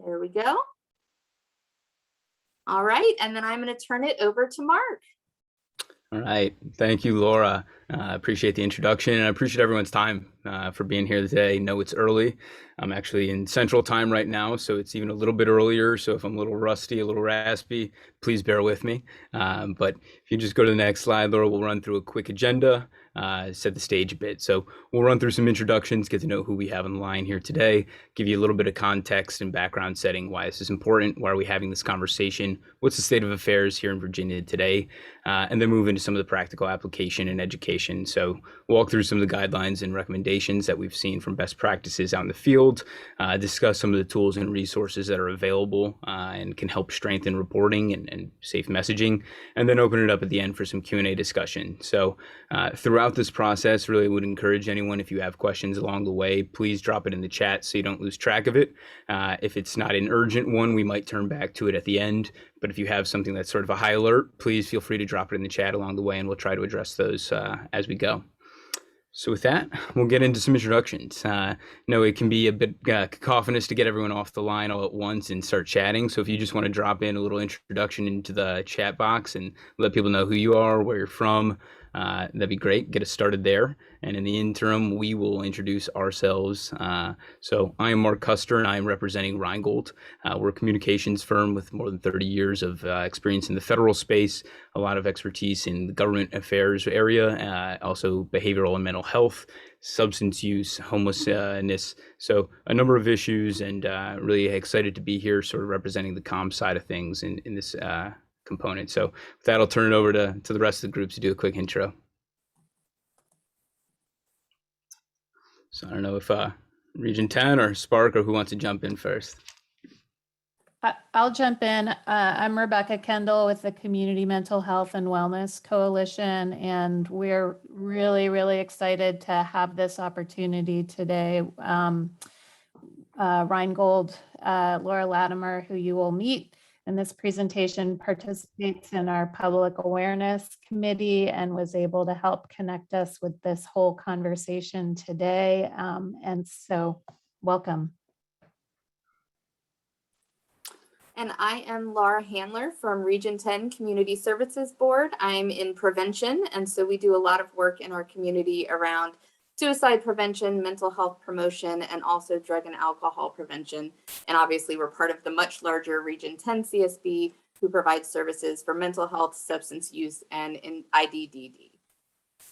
There we go. All right, and then I'm going to turn it over to Mark. All right. Thank you, Laura. I appreciate the introduction, and I appreciate everyone's time for being here today. I know it's early. I'm actually in Central Time right now, so it's even a little bit earlier. So if I'm a little rusty, a little raspy, please bear with me. But if you just go to the next slide, Laura, we'll run through a quick agenda, set the stage a bit. So we'll run through some introductions, get to know who we have on the line here today, give you a little bit of context and background setting, why this is important, why are we having this conversation, what's the state of affairs here in Virginia today, and then move into some of the practical application and education. So walk through some of the guidelines and recommendations that we've seen from best practices out in the field, discuss some of the tools and resources that are available and can help strengthen reporting and safe messaging, and then open it up at the end for some Q&A discussion. So throughout this process, really would encourage anyone, if you have questions along the way, please drop it in the chat so you don't lose track of it. If it's not an urgent one, we might turn back to it at the end. But if you have something that's sort of a high alert, please feel free to drop it in the chat along the way, and we'll try to address those as we go. So with that, we'll get into some introductions. No, it can be a bit cacophonous to get everyone off the line all at once and start chatting. So if you just want to drop in a little introduction into the chat box and let people know who you are, where you're from, that'd be great. Get us started there. And in the interim, we will introduce ourselves. So I am Mark Custer, and I am representing Reingold. We're a communications firm with more than 30 years of experience in the federal space, a lot of expertise in the government affairs area, also behavioral and mental health, substance use, homelessness. So a number of issues, and really excited to be here sort of representing the comm side of things in this component. So with that, I'll turn it over to the rest of the group to do a quick intro. So I don't know if Region 10 or SPARC or who wants to jump in first. I'll jump in. I'm Rebecca Kendall with the Community Mental Health and Wellness Coalition, and we're really, really excited to have this opportunity today. Reingold, Laura Latimer, who you will meet in this presentation, participates in our Public Awareness Committee and was able to help connect us with this whole conversation today. And so, welcome. And I am Laura Handler from Region 10 Community Services Board. I'm in prevention, and so we do a lot of work in our community around suicide prevention, mental health promotion, and also drug and alcohol prevention. And obviously, we're part of the much larger Region 10 CSB, who provides services for mental health, substance use, and in IDDD.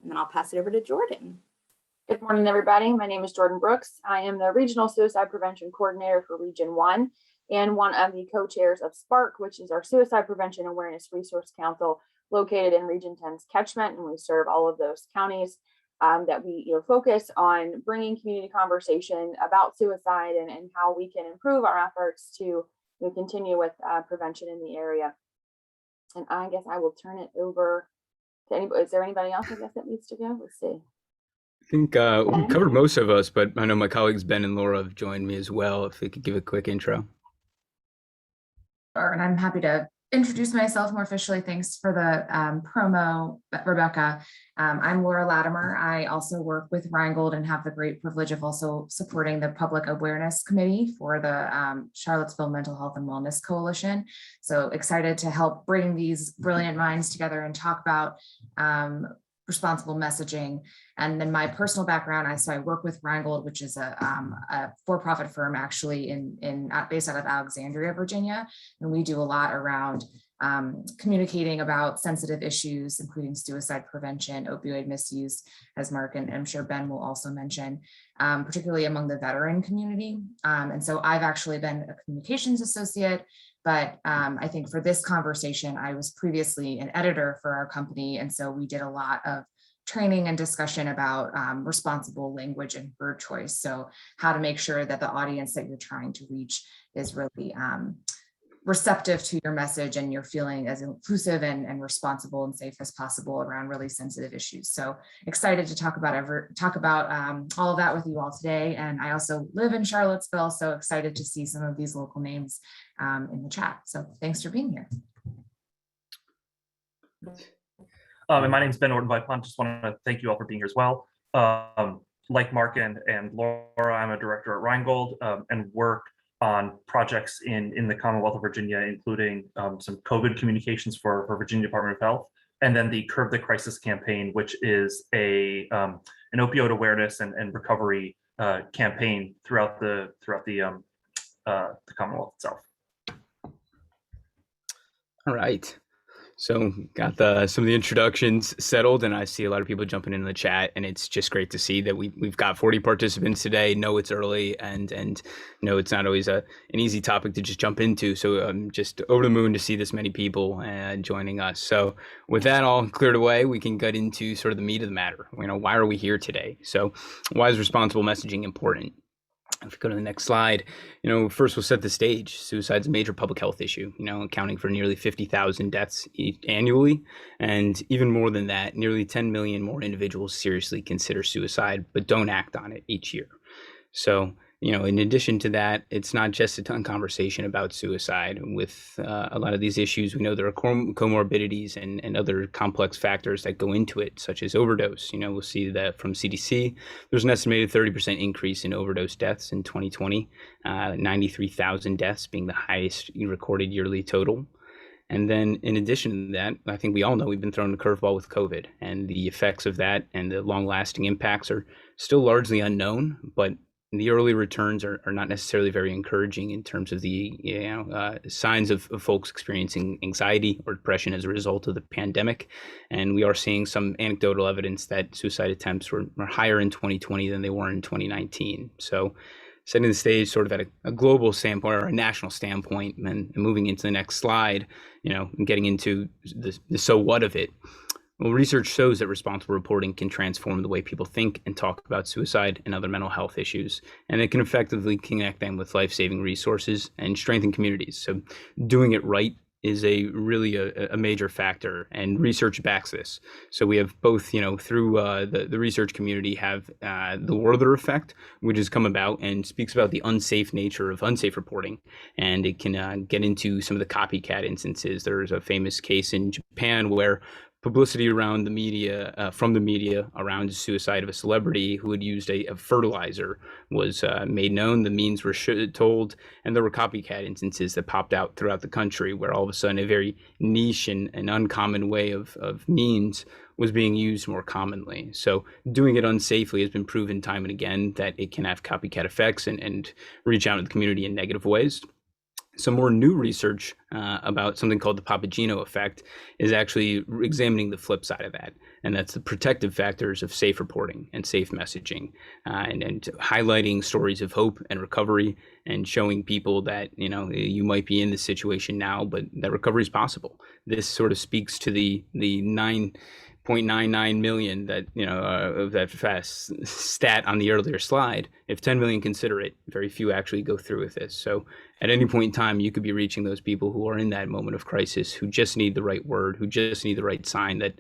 And then I'll pass it over to Jordan. Good morning, everybody. My name is Jordan Brooks. I am the Regional Suicide Prevention Coordinator for Region 1 and one of the co-chairs of SPARC, which is our Suicide Prevention Awareness Resource Council located in Region 10's catchment, and we serve all of those counties that we focus on bringing community conversation about suicide and how we can improve our efforts to continue with prevention in the area. And I guess I will turn it over to anybody. Is there anybody else, I guess, that needs to go? Let's see. I think we covered most of us, but I know my colleagues Ben and Laura have joined me as well. If they could give a quick intro. And I'm happy to introduce myself more officially. Thanks for the promo, Rebecca. I'm Laura Latimer. I also work with Reingold and have the great privilege of also supporting the Public Awareness Committee for the Charlottesville Mental Health and Wellness Coalition. So excited to help bring these brilliant minds together and talk about responsible messaging. And then my personal background, I work with Reingold, which is a for-profit firm actually based out of Alexandria, Virginia. And we do a lot around communicating about sensitive issues, including suicide prevention, opioid misuse, as Mark and I'm sure Ben will also mention, particularly among the veteran community. And so I've actually been a communications associate, but I think for this conversation, I was previously an editor for our company. And so we did a lot of training and discussion about responsible language and word choice. So how to make sure that the audience that you're trying to reach is really receptive to your message and you're feeling as inclusive and responsible and safe as possible around really sensitive issues. So excited to talk about all of that with you all today. And I also live in Charlottesville, so excited to see some of these local names in the chat. So thanks for being here. And my name is Ben Orton-Vipont. Just want to thank you all for being here as well. Like Mark and Laura, I'm a director at Reingold and work on projects in the Commonwealth of Virginia, including some COVID communications for Virginia Department of Health, and then the Curb the Crisis campaign, which is an opioid awareness and recovery campaign throughout the Commonwealth itself. All right. So got some of the introductions settled, and I see a lot of people jumping in the chat, and it's just great to see that we've got 40 participants today. Know it's early, and know it's not always an easy topic to just jump into. So I'm just over the moon to see this many people joining us. So with that all cleared away, we can get into sort of the meat of the matter. Why are we here today? So why is responsible messaging important? If we go to the next slide, first we'll set the stage. Suicide's a major public health issue, accounting for nearly 50,000 deaths annually. And even more than that, nearly 10 million more individuals seriously consider suicide, but don't act on it each year. So, in addition to that, it's not just a ton conversation about suicide. With a lot of these issues, we know there are comorbidities and other complex factors that go into it, such as overdose. We'll see that from CDC, there's an estimated 30% increase in overdose deaths in 2020, 93,000 deaths being the highest recorded yearly total. And then in addition to that, I think we all know we've been thrown a curveball with COVID, and the effects of that and the long-lasting impacts are still largely unknown, but the early returns are not necessarily very encouraging in terms of the signs of folks experiencing anxiety or depression as a result of the pandemic. And we are seeing some anecdotal evidence that suicide attempts were higher in 2020 than they were in 2019. So setting the stage sort of at a global standpoint or a national standpoint, and moving into the next slide, and getting into the so what of it. Well, research shows that responsible reporting can transform the way people think and talk about suicide and other mental health issues, and it can effectively connect them with life-saving resources and strengthen communities. So doing it right is really a major factor, and research backs this. So we have both, through the research community, have the Werther effect, which has come about and speaks about the unsafe nature of unsafe reporting, and it can get into some of the copycat instances. There's a famous case in Japan where publicity around the media, from the media around the suicide of a celebrity who had used a fertilizer was made known. The means were told, and there were copycat instances that popped out throughout the country where all of a sudden a very niche and uncommon way of means was being used more commonly. So doing it unsafely has been proven time and again that it can have copycat effects and reach out to the community in negative ways. Some more new research about something called the Papageno effect is actually examining the flip side of that, and that's the protective factors of safe reporting and safe messaging, and highlighting stories of hope and recovery, and showing people that you might be in this situation now, but that recovery is possible. This sort of speaks to the 9.99 million that of that fast stat on the earlier slide. If 10 million consider it, very few actually go through with this. So at any point in time, you could be reaching those people who are in that moment of crisis, who just need the right word, who just need the right sign that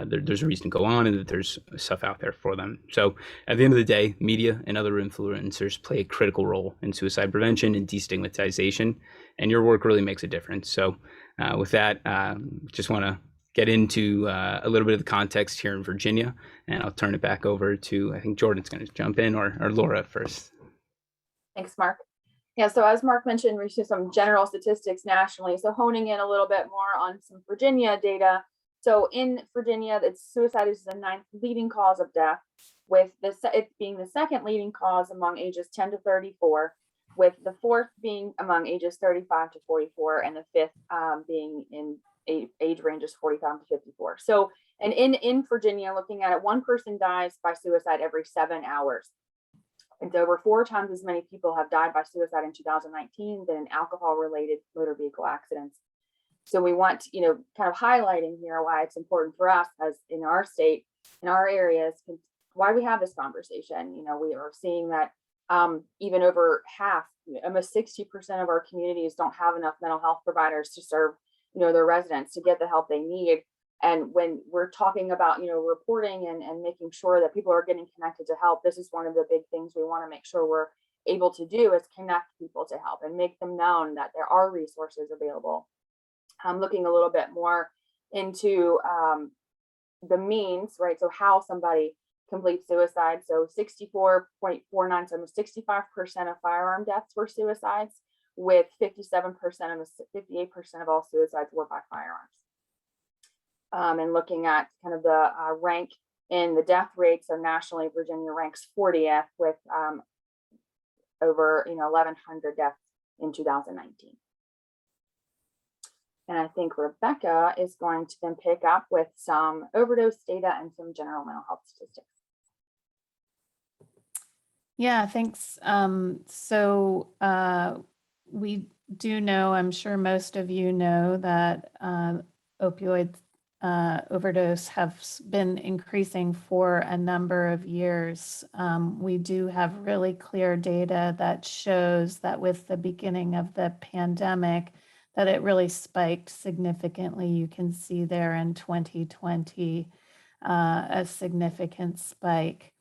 there's a reason to go on and that there's stuff out there for them. So at the end of the day, media and other influencers play a critical role in suicide prevention and destigmatization, and your work really makes a difference. So with that, just want to get into a little bit of the context here in Virginia, and I'll turn it back over to, I think Jordan's going to jump in, or Laura first. Thanks, Mark. Yeah, so as Mark mentioned, we see some general statistics nationally. So honing in a little bit more on some Virginia data. So in Virginia, suicide is the 9th leading cause of death, with it being the 2nd leading cause among ages 10 to 34, with the 4th being among ages 35 to 44, and the 5th being in age ranges 45 to 54. So, and in Virginia, looking at it, 1 person dies by suicide every 7 hours. And over 4 times as many people have died by suicide in 2019 than in alcohol-related motor vehicle accidents. So we want, kind of highlighting here why it's important for us as in our state, in our areas, why we have this conversation. We are seeing that even over half, almost 60% of our communities don't have enough mental health providers to serve, their residents to get the help they need. And when we're talking about, reporting and making sure that people are getting connected to help, this is one of the big things we want to make sure we're able to do is connect people to help and make them known that there are resources available. I'm looking a little bit more into the means, right? So how somebody complete suicide. So 64.49, so almost 65% of firearm deaths were suicides, with 57% and 58% of all suicides were by firearms. And looking at kind of the rank in the death rate, so nationally, Virginia ranks 40th with over 1,100 deaths in 2019. And I think Rebecca is going to then pick up with some overdose data and some general mental health statistics. Yeah, thanks. We do know, I'm sure most of you know, that opioid overdose have been increasing for a number of years. We do have really clear data that shows that with the beginning of the pandemic, that it really spiked significantly. You can see there in 2020 a significant spike.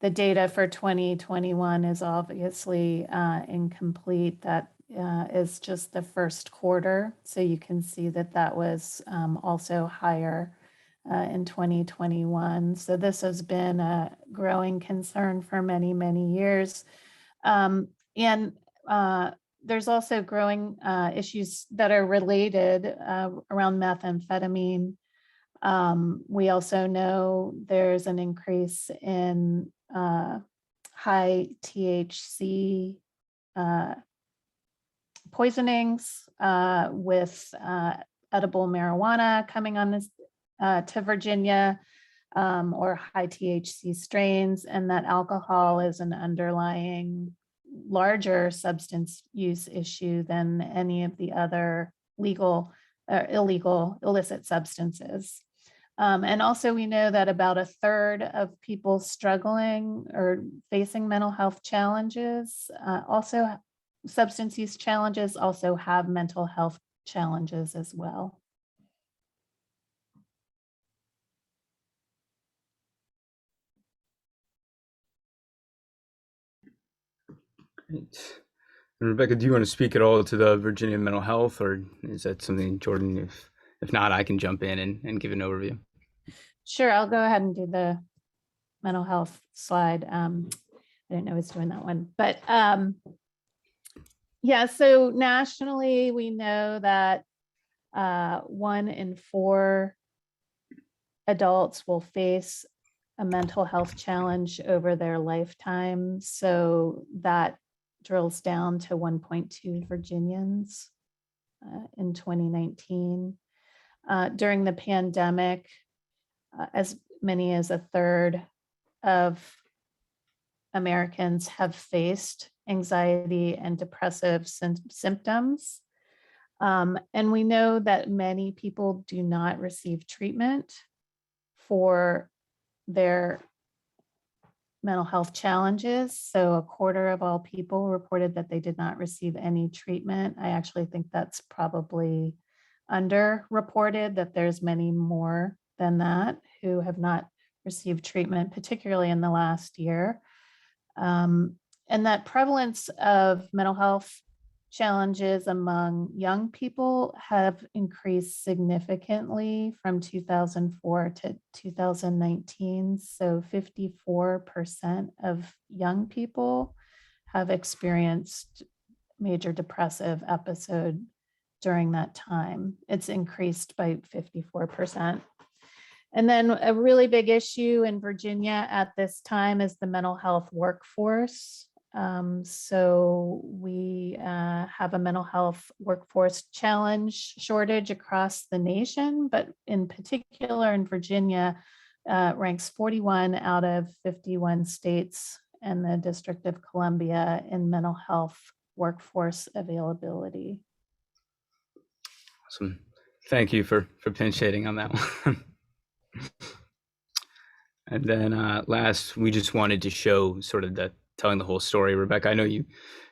The data for 2021 is obviously incomplete. That is just the first quarter. So you can see that that was also higher in 2021. So this has been a growing concern for many, many years. There's also growing issues that are related around methamphetamine. We also know there's an increase in high THC poisonings with edible marijuana coming on this to Virginia, or high THC strains, and that alcohol is an underlying larger substance use issue than any of the other legal or illicit substances. And also we know that about a third of people struggling or facing mental health challenges, also substance use challenges, also have mental health challenges as well. Great. And Rebecca, do you want to speak at all to the Virginia mental health, or is that something, Jordan, if not, I can jump in and give an overview? Sure, I'll go ahead and do the mental health slide. I didn't know I was doing that one, but yeah, so nationally, we know that 1 in 4 adults will face a mental health challenge over their lifetime. So that drills down to 1.2 Virginians in 2019. During the pandemic, as many as a third of Americans have faced anxiety and depressive symptoms. And we know that many people do not receive treatment for their mental health challenges. So a quarter of all people reported that they did not receive any treatment. I actually think that's probably underreported, that there's many more than that who have not received treatment, particularly in the last year. And that prevalence of mental health challenges among young people have increased significantly from 2004 to 2019. So 54% of young people have experienced major depressive episode during that time. It's increased by 54%. And then a really big issue in Virginia at this time is the mental health workforce. So we have a mental health workforce challenge shortage across the nation, but in particular in Virginia, ranks 41 out of 51 states and the District of Columbia in mental health workforce availability. Awesome. Thank you for pinch hitting on that one. And then last, we just wanted to show sort of telling the whole story. Rebecca, I know you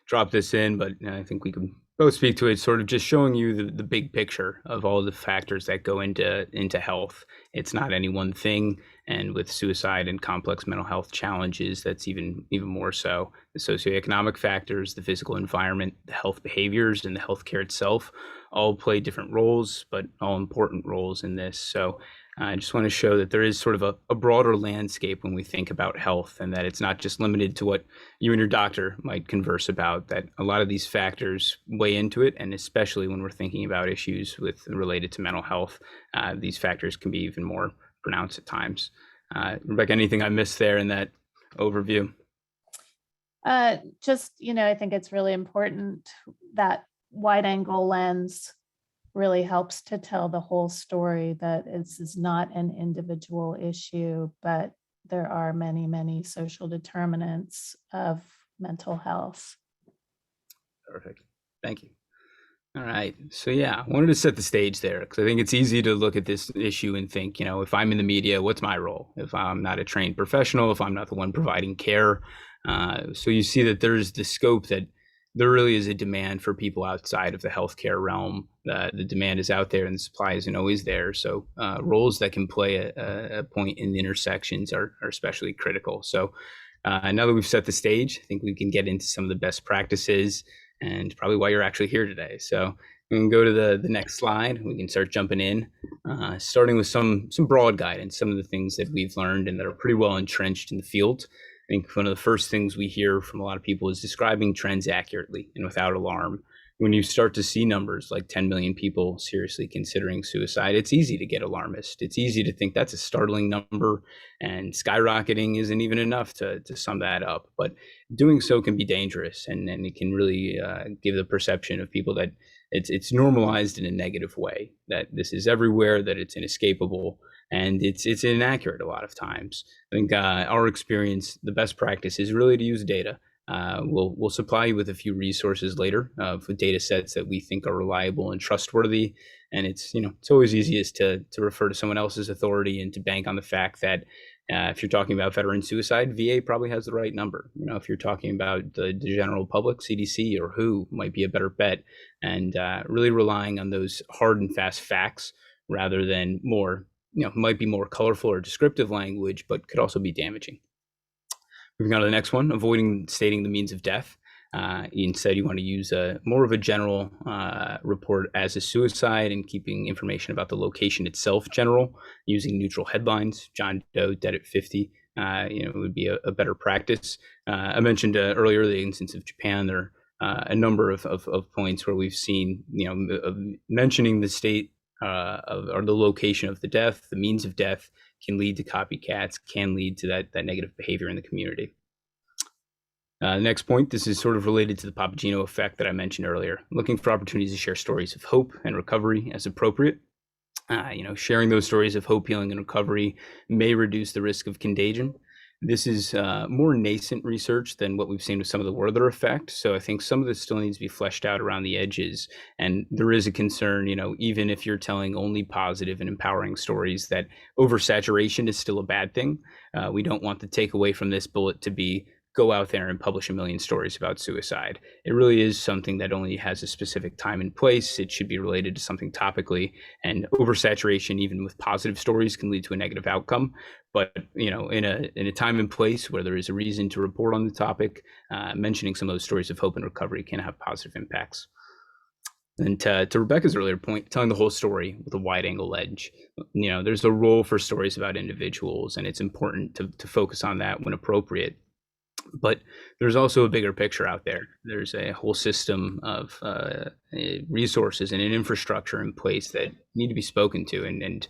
dropped this in, but I think we can both speak to it, sort of just showing you the big picture of all the factors that go into health. It's not any one thing. And with suicide and complex mental health challenges, that's even more so. The socioeconomic factors, the physical environment, the health behaviors, and the healthcare itself all play different roles, but all important roles in this. So I just want to show that there is sort of a broader landscape when we think about health, and that it's not just limited to what you and your doctor might converse about, that a lot of these factors weigh into it. And especially when we're thinking about issues related to mental health, these factors can be even more pronounced at times. Rebecca, anything I missed there in that overview? Just, I think it's really important that wide angle lens really helps to tell the whole story, that this is not an individual issue, but there are many, many social determinants of mental health. Perfect. Thank you. All right. So yeah, I wanted to set the stage there because I think it's easy to look at this issue and think, if I'm in the media, what's my role? If I'm not a trained professional, if I'm not the one providing care. So you see that there's the scope that there really is a demand for people outside of the healthcare realm. The demand is out there and the supply isn't always there. So roles that can play a point in the intersections are especially critical. So now that we've set the stage, I think we can get into some of the best practices and probably why you're actually here today. So we can go to the next slide. We can start jumping in, starting with some broad guidance, some of the things that we've learned and that are pretty well entrenched in the field. I think one of the first things we hear from a lot of people is describing trends accurately and without alarm. When you start to see numbers like 10 million people seriously considering suicide, it's easy to get alarmist. It's easy to think that's a startling number, and skyrocketing isn't even enough to sum that up. But doing so can be dangerous, and it can really give the perception of people that it's normalized in a negative way, that this is everywhere, that it's inescapable, and it's inaccurate a lot of times. I think our experience, the best practice is really to use data. We'll supply you with a few resources later for data sets that we think are reliable and trustworthy. And it's always easiest to refer to someone else's authority and to bank on the fact that if you're talking about veteran suicide, VA probably has the right number. If you're talking about the general public, CDC or WHO might be a better bet, and really relying on those hard and fast facts rather than more, might be more colorful or descriptive language, but could also be damaging. Moving on to the next one, avoiding stating the means of death. Instead, you want to use more of a general report as a suicide, and keeping information about the location itself general, using neutral headlines. John Doe dead at 50, would be a better practice. I mentioned earlier the instance of Japan. There are a number of points where we've seen, mentioning the state or the location of the death, the means of death, can lead to copycats, can lead to that negative behavior in the community. Next point, this is sort of related to the Papageno effect that I mentioned earlier. Looking for opportunities to share stories of hope and recovery as appropriate. Sharing those stories of hope, healing, and recovery may reduce the risk of contagion. This is more nascent research than what we've seen with some of the Werther effect. So I think some of this still needs to be fleshed out around the edges. And there is a concern, even if you're telling only positive and empowering stories, that oversaturation is still a bad thing. We don't want the takeaway from this bullet to be go out there and publish 1 million stories about suicide. It really is something that only has a specific time and place. It should be related to something topically, and oversaturation, even with positive stories, can lead to a negative outcome. But in a time and place where there is a reason to report on the topic, mentioning some of those stories of hope and recovery can have positive impacts. And to Rebecca's earlier point, telling the whole story with a wide angle edge. There's a role for stories about individuals, and it's important to focus on that when appropriate. But there's also a bigger picture out there. There's a whole system of resources and an infrastructure in place that need to be spoken to, and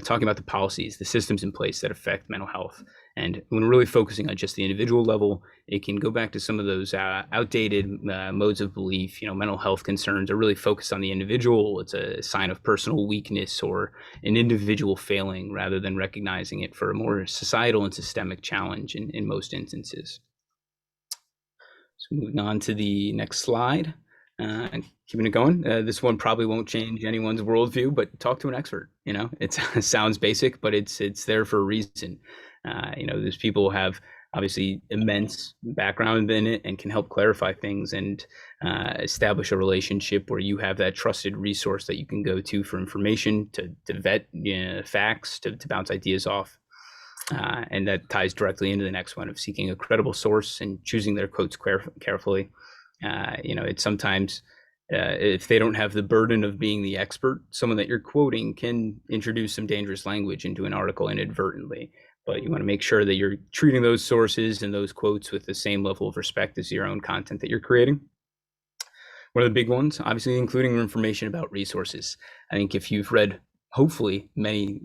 talking about the policies, the systems in place that affect mental health. And when we're really focusing on just the individual level, it can go back to some of those outdated modes of belief. Mental health concerns are really focused on the individual. It's a sign of personal weakness or an individual failing, rather than recognizing it for a more societal and systemic challenge in most instances. So moving on to the next slide. Keeping it going. This one probably won't change anyone's worldview, but talk to an expert. It sounds basic, but it's there for a reason. These people have obviously immense background in it and can help clarify things and establish a relationship where you have that trusted resource that you can go to for information, to vet facts, to bounce ideas off. And that ties directly into the next one of seeking a credible source and choosing their quotes carefully. It's sometimes if they don't have the burden of being the expert, someone that you're quoting can introduce some dangerous language into an article inadvertently. But you want to make sure that you're treating those sources and those quotes with the same level of respect as your own content that you're creating. One of the big ones, obviously, including information about resources. I think if you've read, hopefully, many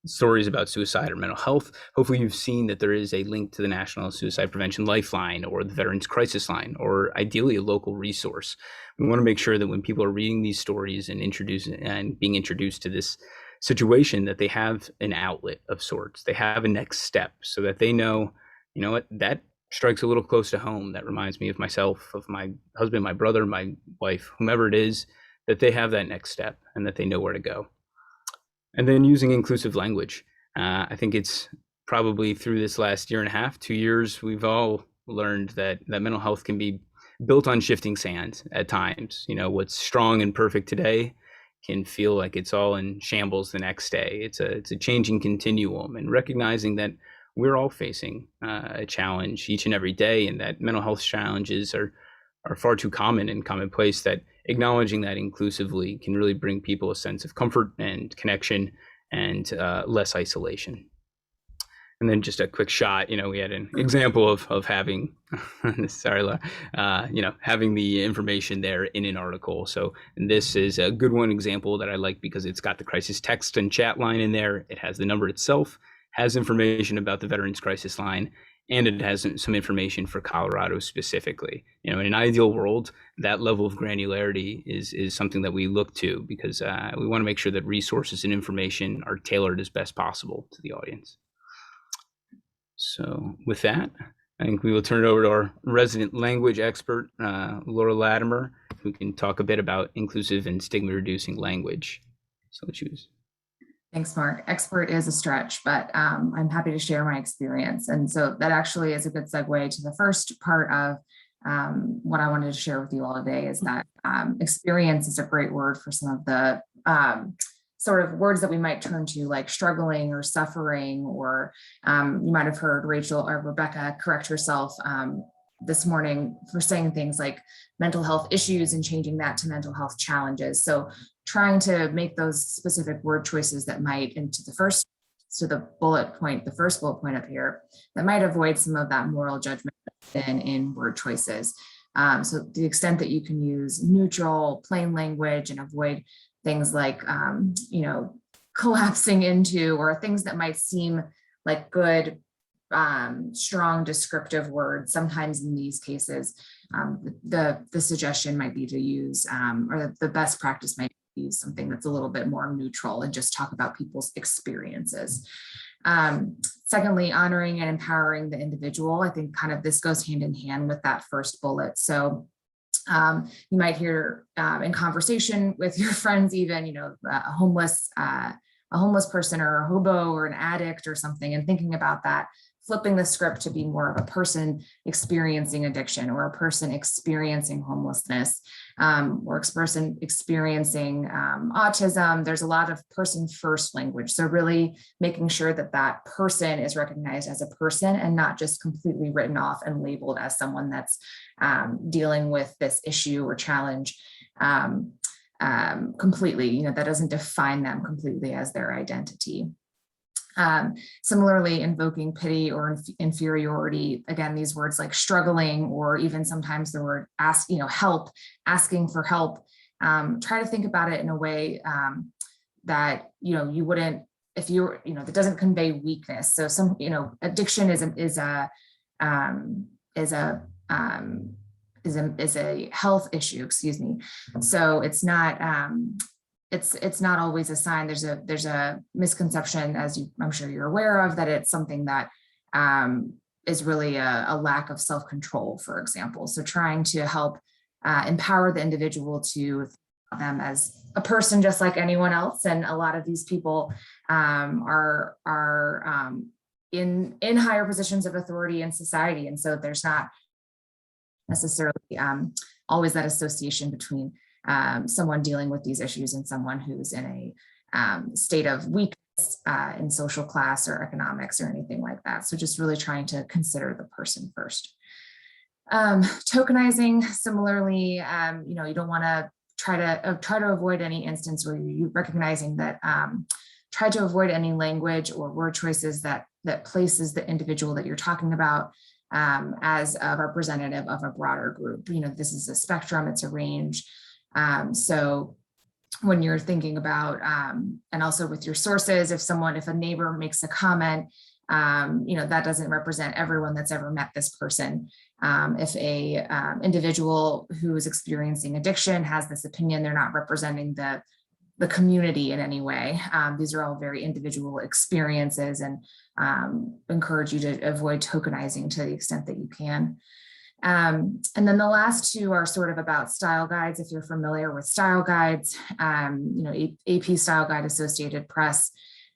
stories about suicide or mental health, hopefully you've seen that there is a link to the National Suicide Prevention Lifeline or the Veterans Crisis Line, or ideally a local resource. We want to make sure that when people are reading these stories and being introduced to this situation, that they have an outlet of sorts. They have a next step so that they know, what, that strikes a little close to home. That reminds me of myself, of my husband, my brother, my wife, whomever it is, that they have that next step and that they know where to go. And then using inclusive language. I think it's probably through this last year and a half, 2 years, we've all learned that mental health can be built on shifting sand at times. What's strong and perfect today can feel like it's all in shambles the next day. It's a changing continuum, and recognizing that we're all facing a challenge each and every day, and that mental health challenges are far too common and commonplace, that acknowledging that inclusively can really bring people a sense of comfort and connection and less isolation. And then just a quick shot, we had an example of having, sorry, Laura, having the information there in an article. So this is a good one example that I like because it's got the crisis text and chat line in there. It has the number itself, has information about the Veterans Crisis Line, and it has some information for Colorado specifically. In an ideal world, that level of granularity is something that we look to, because we want to make sure that resources and information are tailored as best possible to the audience. So with that, I think we will turn it over to our resident language expert, Laura Latimer, who can talk a bit about inclusive and stigma-reducing language. So choose. Thanks, Mark. Expert is a stretch, but I'm happy to share my experience. And so that actually is a good segue to the first part of what I wanted to share with you all today, is that experience is a great word for some of the sort of words that we might turn to, like struggling or suffering, or you might have heard Rachel or Rebecca correct herself this morning for saying things like mental health issues and changing that to mental health challenges. So trying to make those specific word choices that might, into the first bullet point up here, that might avoid some of that moral judgment in word choices. So to the extent that you can use neutral, plain language and avoid things like, collapsing into, or things that might seem like good, strong descriptive words. Sometimes in these cases, the suggestion might be to use, or the best practice might be to use something that's a little bit more neutral and just talk about people's experiences. Secondly, honoring and empowering the individual. I think kind of this goes hand in hand with that first bullet. So you might hear in conversation with your friends, even, a homeless person or a hobo or an addict or something, and thinking about that, flipping the script to be more of a person experiencing addiction, or a person experiencing homelessness, or a person experiencing autism. There's a lot of person first language. So really making sure that that person is recognized as a person and not just completely written off and labeled as someone that's dealing with this issue or challenge completely, that doesn't define them completely as their identity. Similarly, invoking pity or inferiority. Again, these words like struggling, or even sometimes the word help, asking for help. Try to think about it in a way that, you wouldn't, if you're, that doesn't convey weakness. So some, addiction is a health issue, excuse me. So it's not always a sign. There's a misconception, as I'm sure you're aware of, that it's something that is really a lack of self-control, for example. So trying to help empower the individual to them as a person just like anyone else. And a lot of these people are in higher positions of authority in society. And so there's not necessarily always that association between someone dealing with these issues and someone who's in a state of weakness in social class or economics or anything like that. So just really trying to consider the person first. Tokenizing, similarly, you don't want to try to avoid any instance where you're recognizing that try to avoid any language or word choices that places the individual that you're talking about as a representative of a broader group. This is a spectrum, it's a range. So when you're thinking about, and also with your sources, if a neighbor makes a comment, that doesn't represent everyone that's ever met this person. If a individual who is experiencing addiction has this opinion, they're not representing the community in any way. These are all very individual experiences, and encourage you to avoid tokenizing to the extent that you can. And then the last two are sort of about style guides. If you're familiar with style guides, AP Style Guide Associated Press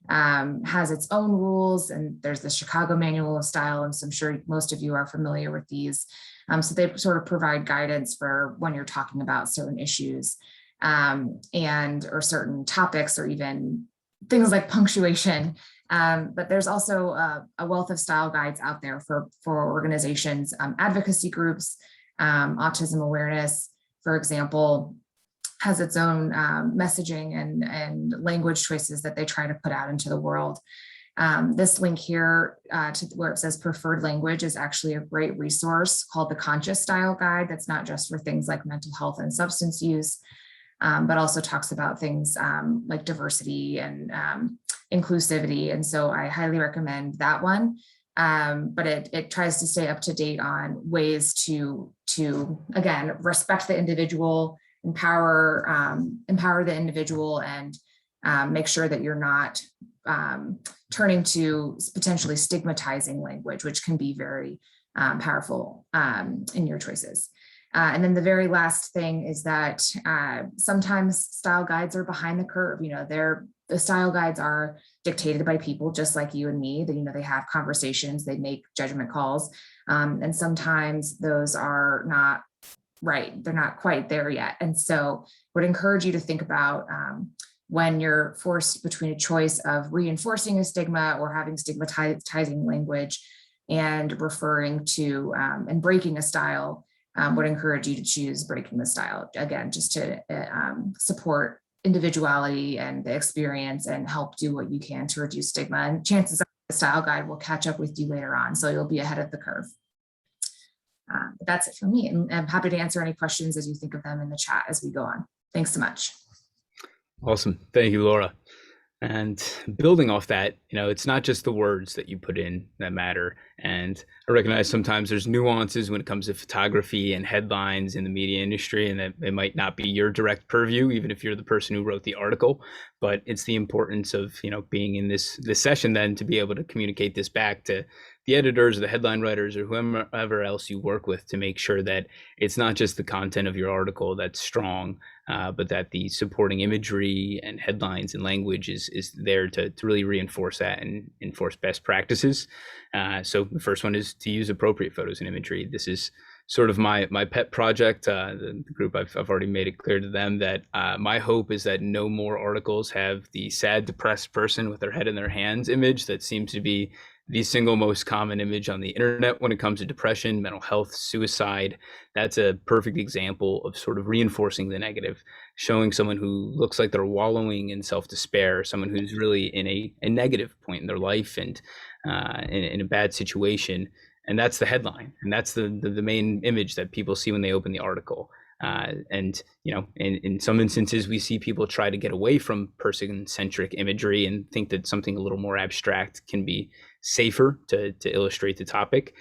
has its own rules, and there's the Chicago Manual of Style, and so I'm sure most of you are familiar with these. So they sort of provide guidance for when you're talking about certain issues or certain topics, or even things like punctuation. But there's also a wealth of style guides out there for organizations, advocacy groups, autism awareness, for example, has its own messaging and language choices that they try to put out into the world. This link here to where it says preferred language is actually a great resource called the Conscious Style Guide. That's not just for things like mental health and substance use, but also talks about things like diversity and inclusivity. And so I highly recommend that one. But it tries to stay up to date on ways to again, respect the individual, empower the individual, and make sure that you're not turning to potentially stigmatizing language, which can be very powerful in your choices. And then the very last thing is that sometimes style guides are behind the curve. The style guides are dictated by people just like you and me. They have conversations, they make judgment calls, and sometimes those are not right. They're not quite there yet. And so would encourage you to think about when you're forced between a choice of reinforcing a stigma or having stigmatizing language and referring to and breaking a style, would encourage you to choose breaking the style, again, just to support individuality and the experience and help do what you can to reduce stigma. And chances are the style guide will catch up with you later on, so you'll be ahead of the curve. But that's it for me, and I'm happy to answer any questions as you think of them in the chat as we go on. Thanks so much. Awesome. Thank you, Laura. And building off that, it's not just the words that you put in that matter. And I recognize sometimes there's nuances when it comes to photography and headlines in the media industry, and that it might not be your direct purview, even if you're the person who wrote the article. But it's the importance of, being in this session then to be able to communicate this back to the editors or the headline writers or whoever else you work with, to make sure that it's not just the content of your article that's strong, but that the supporting imagery and headlines and language is there to really reinforce that and enforce best practices. So the first one is to use appropriate photos and imagery. This is sort of my pet project. The group, I've already made it clear to them that my hope is that no more articles have the sad, depressed person with their head in their hands image that seems to be the single most common image on the internet when it comes to depression, mental health, suicide. That's a perfect example of sort of reinforcing the negative, showing someone who looks like they're wallowing in self-despair, someone who's really in a negative point in their life and in a bad situation. And that's the headline. And that's the main image that people see when they open the article. And in some instances, we see people try to get away from person-centric imagery and think that something a little more abstract can be safer to illustrate the topic.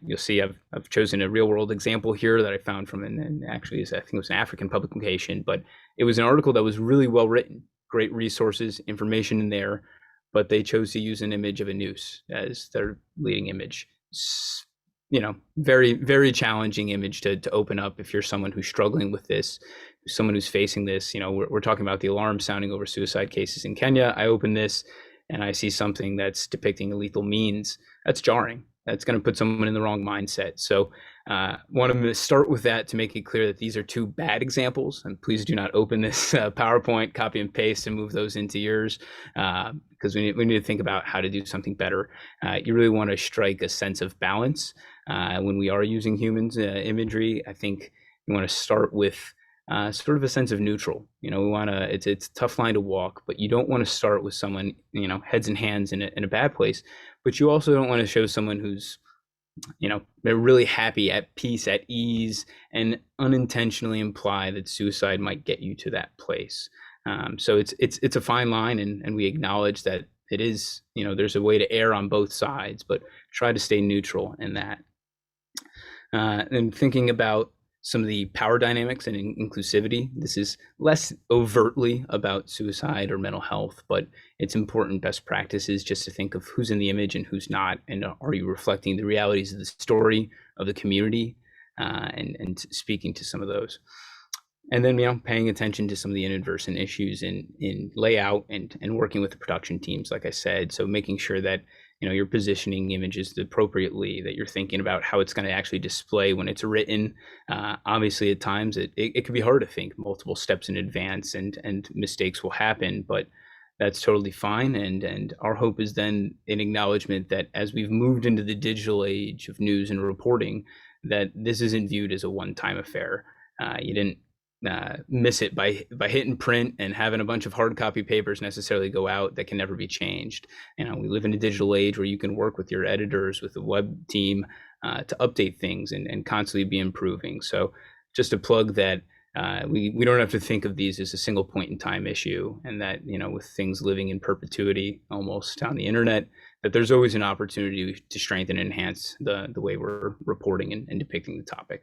You'll see I've chosen a real-world example here that I found from actually I think it was an African publication, but it was an article that was really well written, great resources, information in there, but they chose to use an image of a noose as their leading image. Very, very challenging image to open up if you're someone who's struggling with this, someone who's facing this. We're talking about the alarm sounding over suicide cases in Kenya. I opened this, and I see something that's depicting a lethal means, that's jarring. That's going to put someone in the wrong mindset. So want to start with that to make it clear that these are two bad examples. And please do not open this PowerPoint, copy and paste, and move those into yours, because we need to think about how to do something better. You really want to strike a sense of balance when we are using humans imagery. I think you want to start with sort of a sense of neutral. We want to, it's a tough line to walk, but you don't want to start with someone, heads and hands in a bad place, but you also don't want to show someone who's, they're really happy, at peace, at ease, and unintentionally imply that suicide might get you to that place. So it's a fine line, and we acknowledge that it is, there's a way to err on both sides, but try to stay neutral in that. And thinking about some of the power dynamics and inclusivity, this is less overtly about suicide or mental health, but it's important best practices just to think of who's in the image and who's not, and are you reflecting the realities of the story of the community, and speaking to some of those. And then, paying attention to some of the inadvertent issues in layout and working with the production teams, like I said. So making sure that, you're positioning images appropriately, that you're thinking about how it's going to actually display when it's written. Obviously, at times, it can be hard to think multiple steps in advance, and mistakes will happen, but that's totally fine. And our hope is then an acknowledgement that as we've moved into the digital age of news and reporting, that this isn't viewed as a one-time affair. You didn't miss it by hitting print and having a bunch of hard copy papers necessarily go out that can never be changed. We live in a digital age where you can work with your editors, with the web team, to update things and constantly be improving. So just to plug that, we don't have to think of these as a single point in time issue, and that, with things living in perpetuity almost on the internet, that there's always an opportunity to strengthen and enhance the way we're reporting and depicting the topic.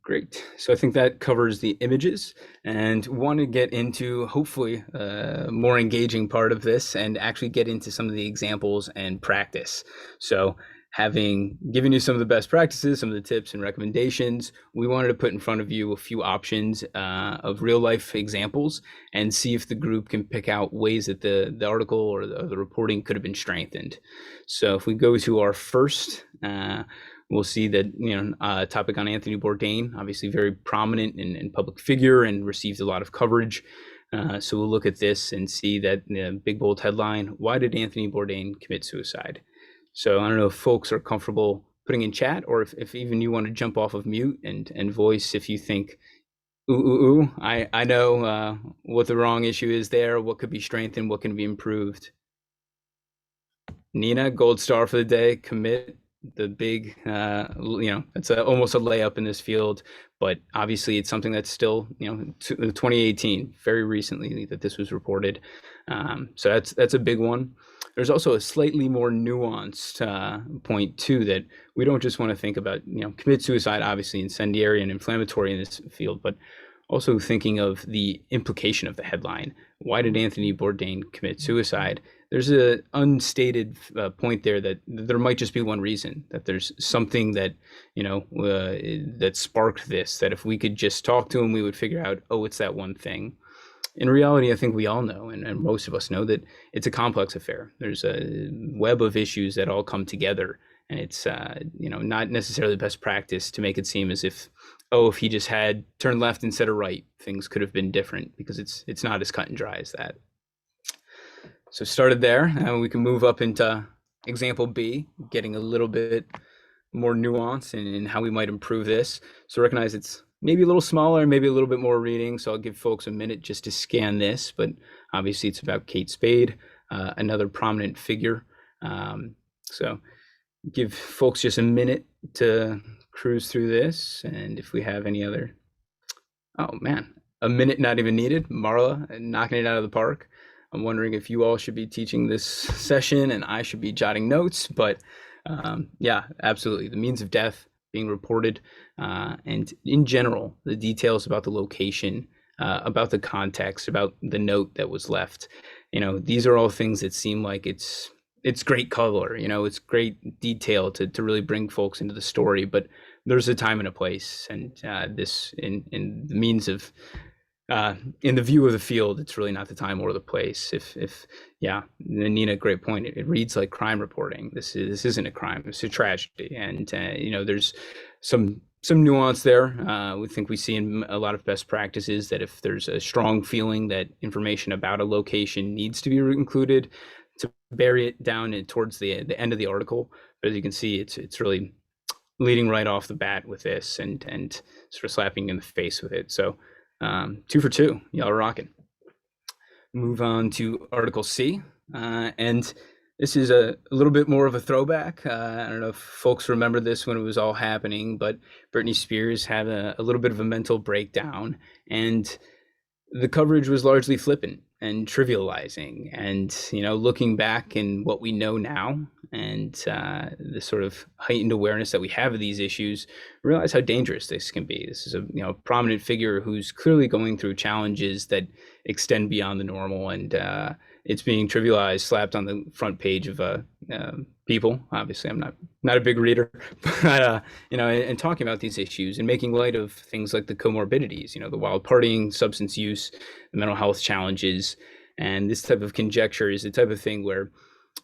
Great. So I think that covers the images, and want to get into hopefully a more engaging part of this and actually get into some of the examples and practice. So having given you some of the best practices, some of the tips and recommendations, we wanted to put in front of you a few options of real life examples and see if the group can pick out ways that the article or the reporting could have been strengthened. So if we go to our first, we'll see that, a topic on Anthony Bourdain, obviously very prominent and public figure and received a lot of coverage. So we'll look at this and see that big bold headline, why did Anthony Bourdain commit suicide? So I don't know if folks are comfortable putting in chat, or if even you want to jump off of mute and voice if you think, I know what the wrong issue is there, what could be strengthened, what can be improved. Nina, gold star for the day, commit. The big, it's almost a layup in this field, but obviously it's something that's still, 2018, very recently that this was reported. So that's a big one. There's also a slightly more nuanced point too, that we don't just want to think about, commit suicide, obviously incendiary and inflammatory in this field, but also thinking of the implication of the headline. Why did Anthony Bourdain commit suicide? There's an unstated point there that there might just be one reason, that there's something that, that sparked this, that if we could just talk to him, we would figure out, oh, it's that one thing. In reality, I think we all know, and most of us know, that it's a complex affair. There's a web of issues that all come together, and it's, not necessarily the best practice to make it seem as if, oh, if he just had turned left instead of right, things could have been different, because it's not as cut and dry as that. So started there, and we can move up into example B, getting a little bit more nuance in how we might improve this. So recognize it's maybe a little smaller, maybe a little bit more reading. So I'll give folks a minute just to scan this, but obviously it's about Kate Spade, another prominent figure. So give folks just a minute to cruise through this. And if we have any other, oh man, a minute not even needed. Marla knocking it out of the park. I'm wondering if you all should be teaching this session and I should be jotting notes, but yeah, absolutely. The means of death being reported, and in general, the details about the location, about the context, about the note that was left. These are all things that seem like it's great color, it's great detail to really bring folks into the story, but there's a time and a place, and this in the means of in the view of the field, it's really not the time or the place. Yeah, Nina, great point. It reads like crime reporting. This isn't a crime. It's a tragedy, and there's some nuance there. We think we see in a lot of best practices that if there's a strong feeling that information about a location needs to be included, to bury it down towards the end of the article. But as you can see, it's really leading right off the bat with this and sort of slapping in the face with it. So 2 for 2, y'all are rocking. Move on to Article C, and this is a little bit more of a throwback. I don't know if folks remember this when it was all happening, but Britney Spears had a little bit of a mental breakdown, and the coverage was largely flippant and trivializing. And looking back in what we know now, and the sort of heightened awareness that we have of these issues, realize how dangerous this can be. This is a prominent figure who's clearly going through challenges that extend beyond the normal, and it's being trivialized, slapped on the front page of People. Obviously, I'm not a big reader, but and talking about these issues and making light of things like the comorbidities, the wild partying, substance use, the mental health challenges, and this type of conjecture is the type of thing where,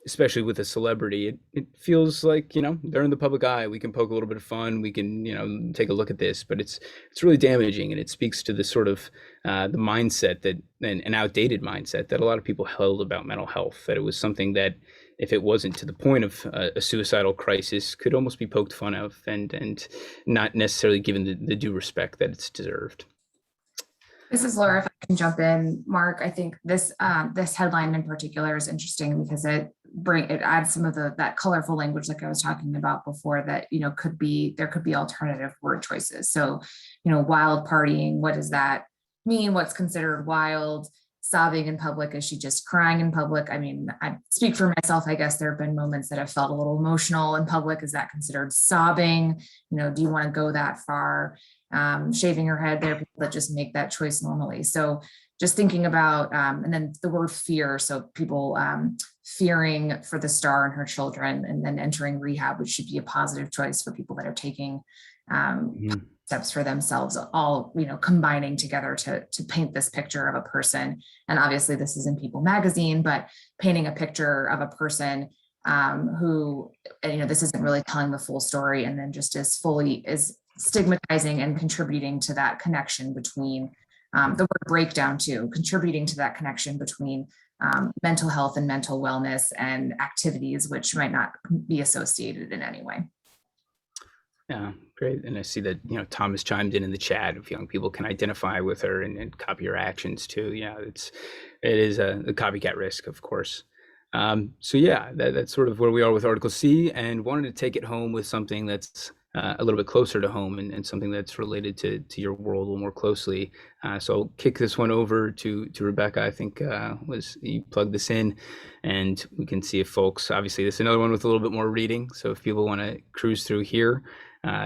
especially with a celebrity, it feels like they're in the public eye. We can poke a little bit of fun. We can take a look at this, but it's really damaging, and it speaks to the sort of the mindset that an outdated mindset that a lot of people held about mental health. That it was something that, if it wasn't to the point of a suicidal crisis, could almost be poked fun of and not necessarily given the due respect that it's deserved. This is Laura. If I can jump in, Mark, I think this headline in particular is interesting because it adds some of that colorful language like I was talking about before that, there could be alternative word choices. So, wild partying, what does that mean? What's considered wild? Sobbing in public, is she just crying in public? I mean, I speak for myself. I guess there have been moments that I've felt a little emotional in public. Is that considered sobbing? Do you want to go that far? Shaving her head, there are people that just make that choice normally. So just thinking about, and then the word fear. So people fearing for the star and her children, and then entering rehab, which should be a positive choice for people that are taking steps for themselves, all combining together to paint this picture of a person. And obviously this is in People magazine, but painting a picture of a person who, this isn't really telling the full story, and then just is stigmatizing and contributing to that connection between the word breakdown too, contributing to that connection between mental health and mental wellness and activities which might not be associated in any way. Yeah, great. And I see that, Thomas chimed in the chat if young people can identify with her and copy her actions too. Yeah, it is a copycat risk, of course. So yeah, that's sort of where we are with Article C, and wanted to take it home with something that's a little bit closer to home and something that's related to your world a little more closely. So I'll kick this one over to Rebecca. I think you plugged this in, and we can see if folks, obviously this is another one with a little bit more reading. So if people want to cruise through here,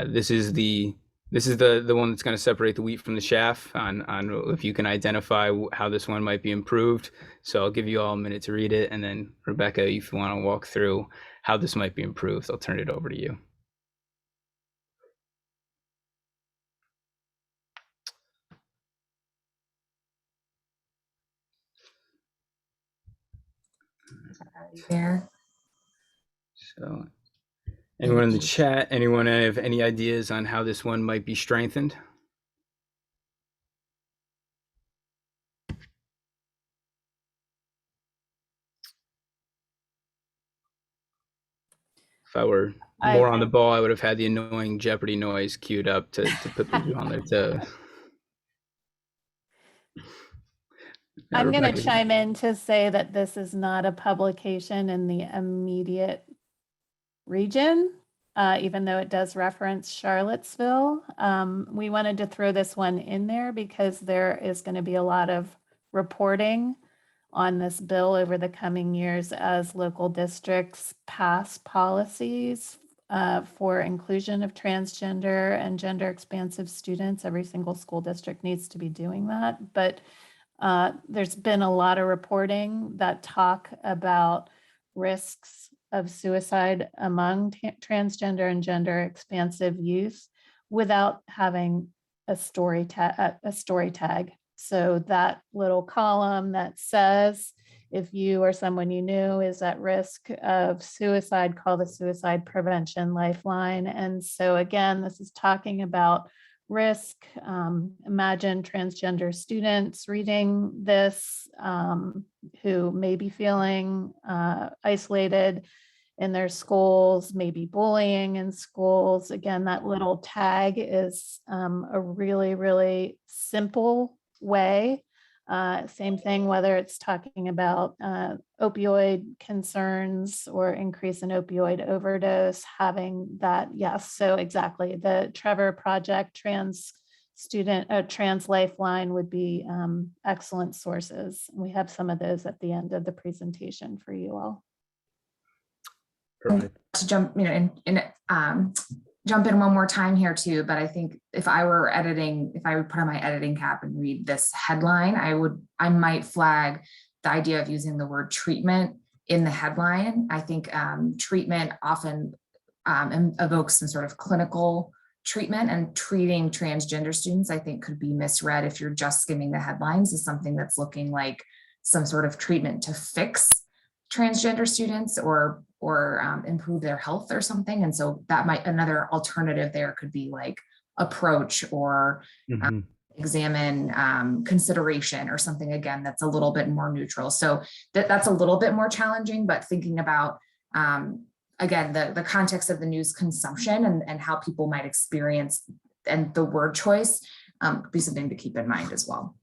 this is the one that's going to separate the wheat from the chaff on if you can identify how this one might be improved. So I'll give you all a minute to read it, and then Rebecca, if you want to walk through how this might be improved, I'll turn it over to you. There. So anyone in the chat, anyone have any ideas on how this one might be strengthened? If I were more on the ball, I would have had the annoying Jeopardy noise queued up to put people on their toes. I'm going to chime in to say that this is not a publication in the immediate region, even though it does reference Charlottesville. We wanted to throw this one in there because there is going to be a lot of reporting on this bill over the coming years as local districts pass policies for inclusion of transgender and gender expansive students. Every single school district needs to be doing that. But there's been a lot of reporting that talk about risks of suicide among transgender and gender expansive youth without having a story tag So that little column that says, if you or someone you knew is at risk of suicide, call the Suicide Prevention Lifeline. And so again, this is talking about risk. Imagine transgender students reading this who may be feeling isolated in their schools, maybe bullying in schools. Again, that little tag is a really, really simple way. Same thing, whether it's talking about opioid concerns or increase in opioid overdose, having that, yes, so exactly. The Trevor Project Trans Lifeline would be excellent sources. We have some of those at the end of the presentation for you all. Perfect. To jump, jump in one more time here too, but I think if I were editing, if I would put on my editing cap and read this headline, I might flag the idea of using the word treatment in the headline. I think treatment often evokes some sort of clinical treatment, and treating transgender students, I think, could be misread if you're just skimming the headlines as something that's looking like some sort of treatment to fix transgender students or improve their health or something. And so that might, another alternative there could be like approach or examine, consideration or something, again, that's a little bit more neutral. So that's a little bit more challenging, but thinking about, again, the context of the news consumption and how people might experience and the word choice could be something to keep in mind as well.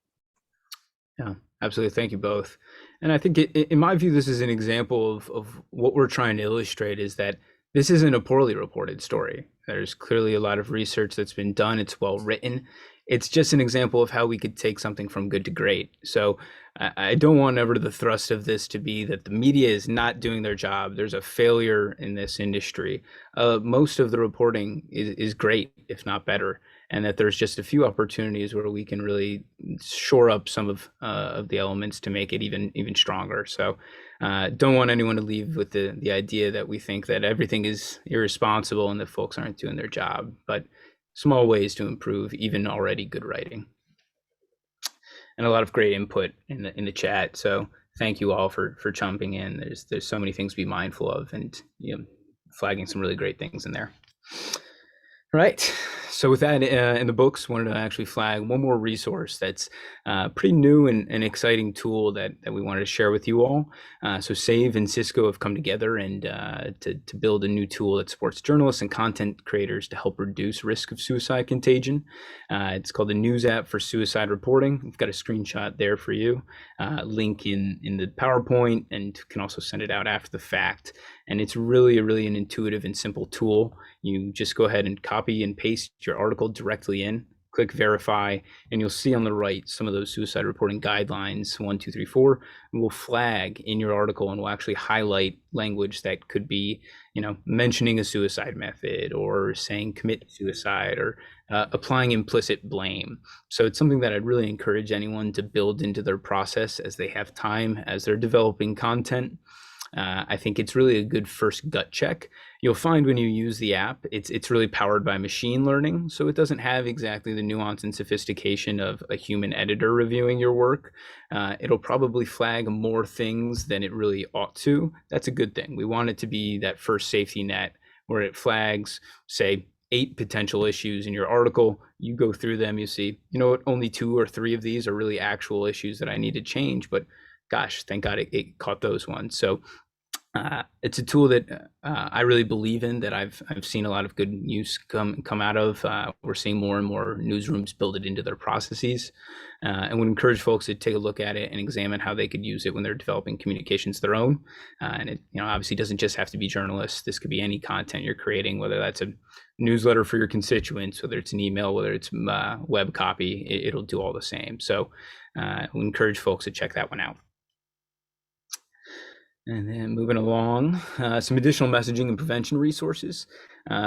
Yeah, absolutely. Thank you both. And I think in my view, this is an example of what we're trying to illustrate, is that this isn't a poorly reported story. There's clearly a lot of research that's been done. It's well written. It's just an example of how we could take something from good to great. So I don't want ever the thrust of this to be that the media is not doing their job. There's a failure in this industry. Most of the reporting is great, if not better, and that there's just a few opportunities where we can really shore up some of the elements to make it even stronger. So don't want anyone to leave with the idea that we think that everything is irresponsible and that folks aren't doing their job, but small ways to improve even already good writing. And a lot of great input in the chat. So thank you all for jumping in. There's so many things to be mindful of, and flagging some really great things in there. All right. So with that in the books, wanted to actually flag one more resource that's pretty new and an exciting tool that we wanted to share with you all. So SAVE and Cisco have come together and to build a new tool that supports journalists and content creators to help reduce risk of suicide contagion. It's called the News App for Suicide Reporting. We've got a screenshot there for you, link in the PowerPoint, and can also send it out after the fact. And it's really an intuitive and simple tool. You just go ahead and copy and paste your article directly in, click verify, and you'll see on the right some of those suicide reporting guidelines, 1, 2, 3, 4, and we'll flag in your article, and we'll actually highlight language that could be, mentioning a suicide method or saying commit suicide or applying implicit blame. So it's something that I'd really encourage anyone to build into their process as they have time, as they're developing content. I think it's really a good first gut check. You'll find when you use the app, it's really powered by machine learning, so it doesn't have exactly the nuance and sophistication of a human editor reviewing your work. It'll probably flag more things than it really ought to. That's a good thing. We want it to be that first safety net where it flags, say, 8 potential issues in your article. You go through them, you see, only 2 or 3 of these are really actual issues that I need to change, but gosh, thank God it caught those ones. So it's a tool that I really believe in, that I've seen a lot of good use come out of. We're seeing more and more newsrooms build it into their processes, and would encourage folks to take a look at it and examine how they could use it when they're developing communications their own. And it obviously doesn't just have to be journalists. This could be any content you're creating, whether that's a newsletter for your constituents, whether it's an email, whether it's web copy, it'll do all the same. So we'll encourage folks to check that one out. And then moving along, some additional messaging and prevention resources,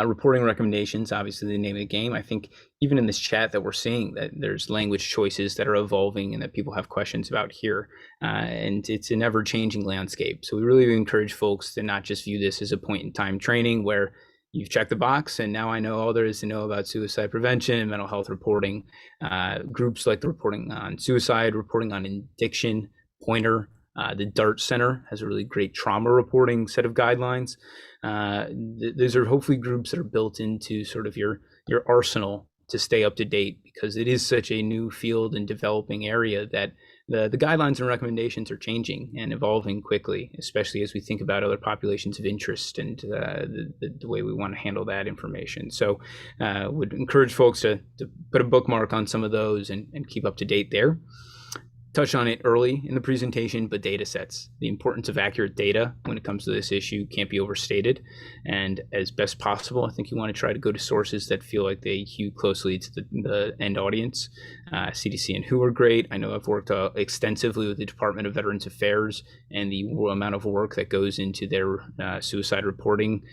reporting recommendations, obviously the name of the game. I think even in this chat that we're seeing that there's language choices that are evolving and that people have questions about here. And it's an ever-changing landscape. So we really encourage folks to not just view this as a point in time training where you've checked the box, and now I know all there is to know about suicide prevention and mental health reporting. Groups like the Reporting on Suicide, Reporting on Addiction, Pointer, the DART Center has a really great trauma reporting set of guidelines. Those are hopefully groups that are built into sort of your arsenal to stay up to date, because it is such a new field and developing area that the guidelines and recommendations are changing and evolving quickly, especially as we think about other populations of interest and the way we want to handle that information. So would encourage folks to put a bookmark on some of those and keep up to date there. Touched on it early in the presentation, but data sets. The importance of accurate data when it comes to this issue can't be overstated. And as best possible, I think you want to try to go to sources that feel like they hew closely to the end audience. CDC and WHO are great. I know I've worked extensively with the Department of Veterans Affairs, and the amount of work that goes into their suicide reporting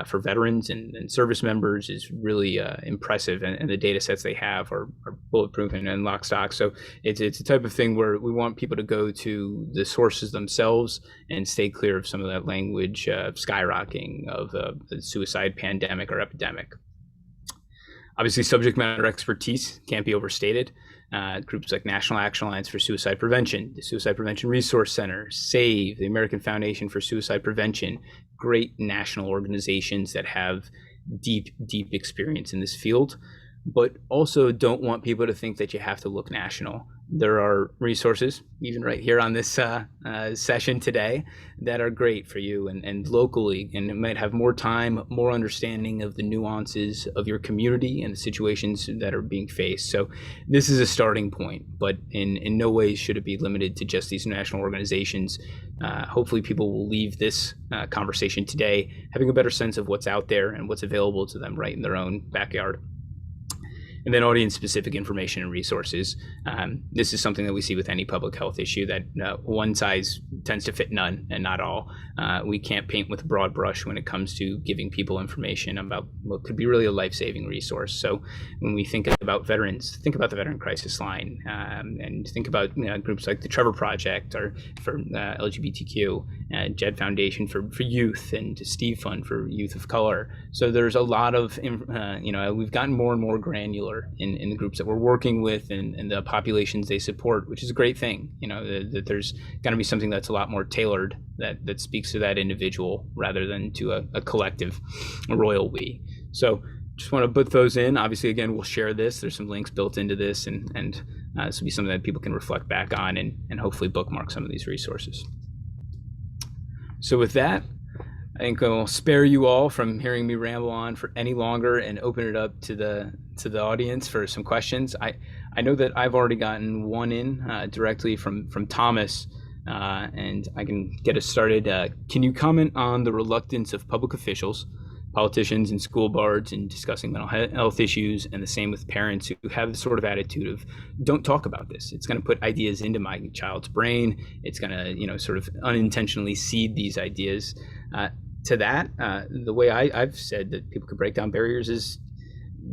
for veterans and service members is really impressive. And the data sets they have are bulletproof and lock stock. So it's a type of thing where we want people to go to the sources themselves and stay clear of some of that language skyrocketing of the suicide pandemic or epidemic. Obviously, subject matter expertise can't be overstated. Groups like National Action Alliance for Suicide Prevention, the Suicide Prevention Resource Center, SAVE, the American Foundation for Suicide Prevention, great national organizations that have deep experience in this field, but also don't want people to think that you have to look national. There are resources, even right here on this session today, that are great for you and locally, and it might have more time, more understanding of the nuances of your community and the situations that are being faced. So this is a starting point, but in no way should it be limited to just these national organizations. Hopefully people will leave this conversation today having a better sense of what's out there and what's available to them right in their own backyard. And then audience-specific information and resources. This is something that we see with any public health issue, that one size tends to fit none and not all. We can't paint with a broad brush when it comes to giving people information about what could be really a life-saving resource. So when we think about veterans, think about the Veteran Crisis Line, and think about groups like the Trevor Project or for LGBTQ, JED Foundation for youth, and Steve Fund for youth of color. So there's a lot of, we've gotten more and more granular in the groups that we're working with and the populations they support, which is a great thing. That there's going to be something that's a lot more tailored that speaks to that individual rather than to a collective, a royal we. So just want to put those in. Obviously, again, we'll share this. There's some links built into this, and this will be something that people can reflect back on and hopefully bookmark some of these resources. So with that, I think I'll spare you all from hearing me ramble on for any longer and open it up to the audience for some questions. I know that I've already gotten one in directly from Thomas, and I can get us started. Can you comment on the reluctance of public officials, politicians, and school boards in discussing mental health issues, and the same with parents who have the sort of attitude of, don't talk about this. It's going to put ideas into my child's brain. It's going to, sort of unintentionally seed these ideas. To that, the way I've said that people could break down barriers is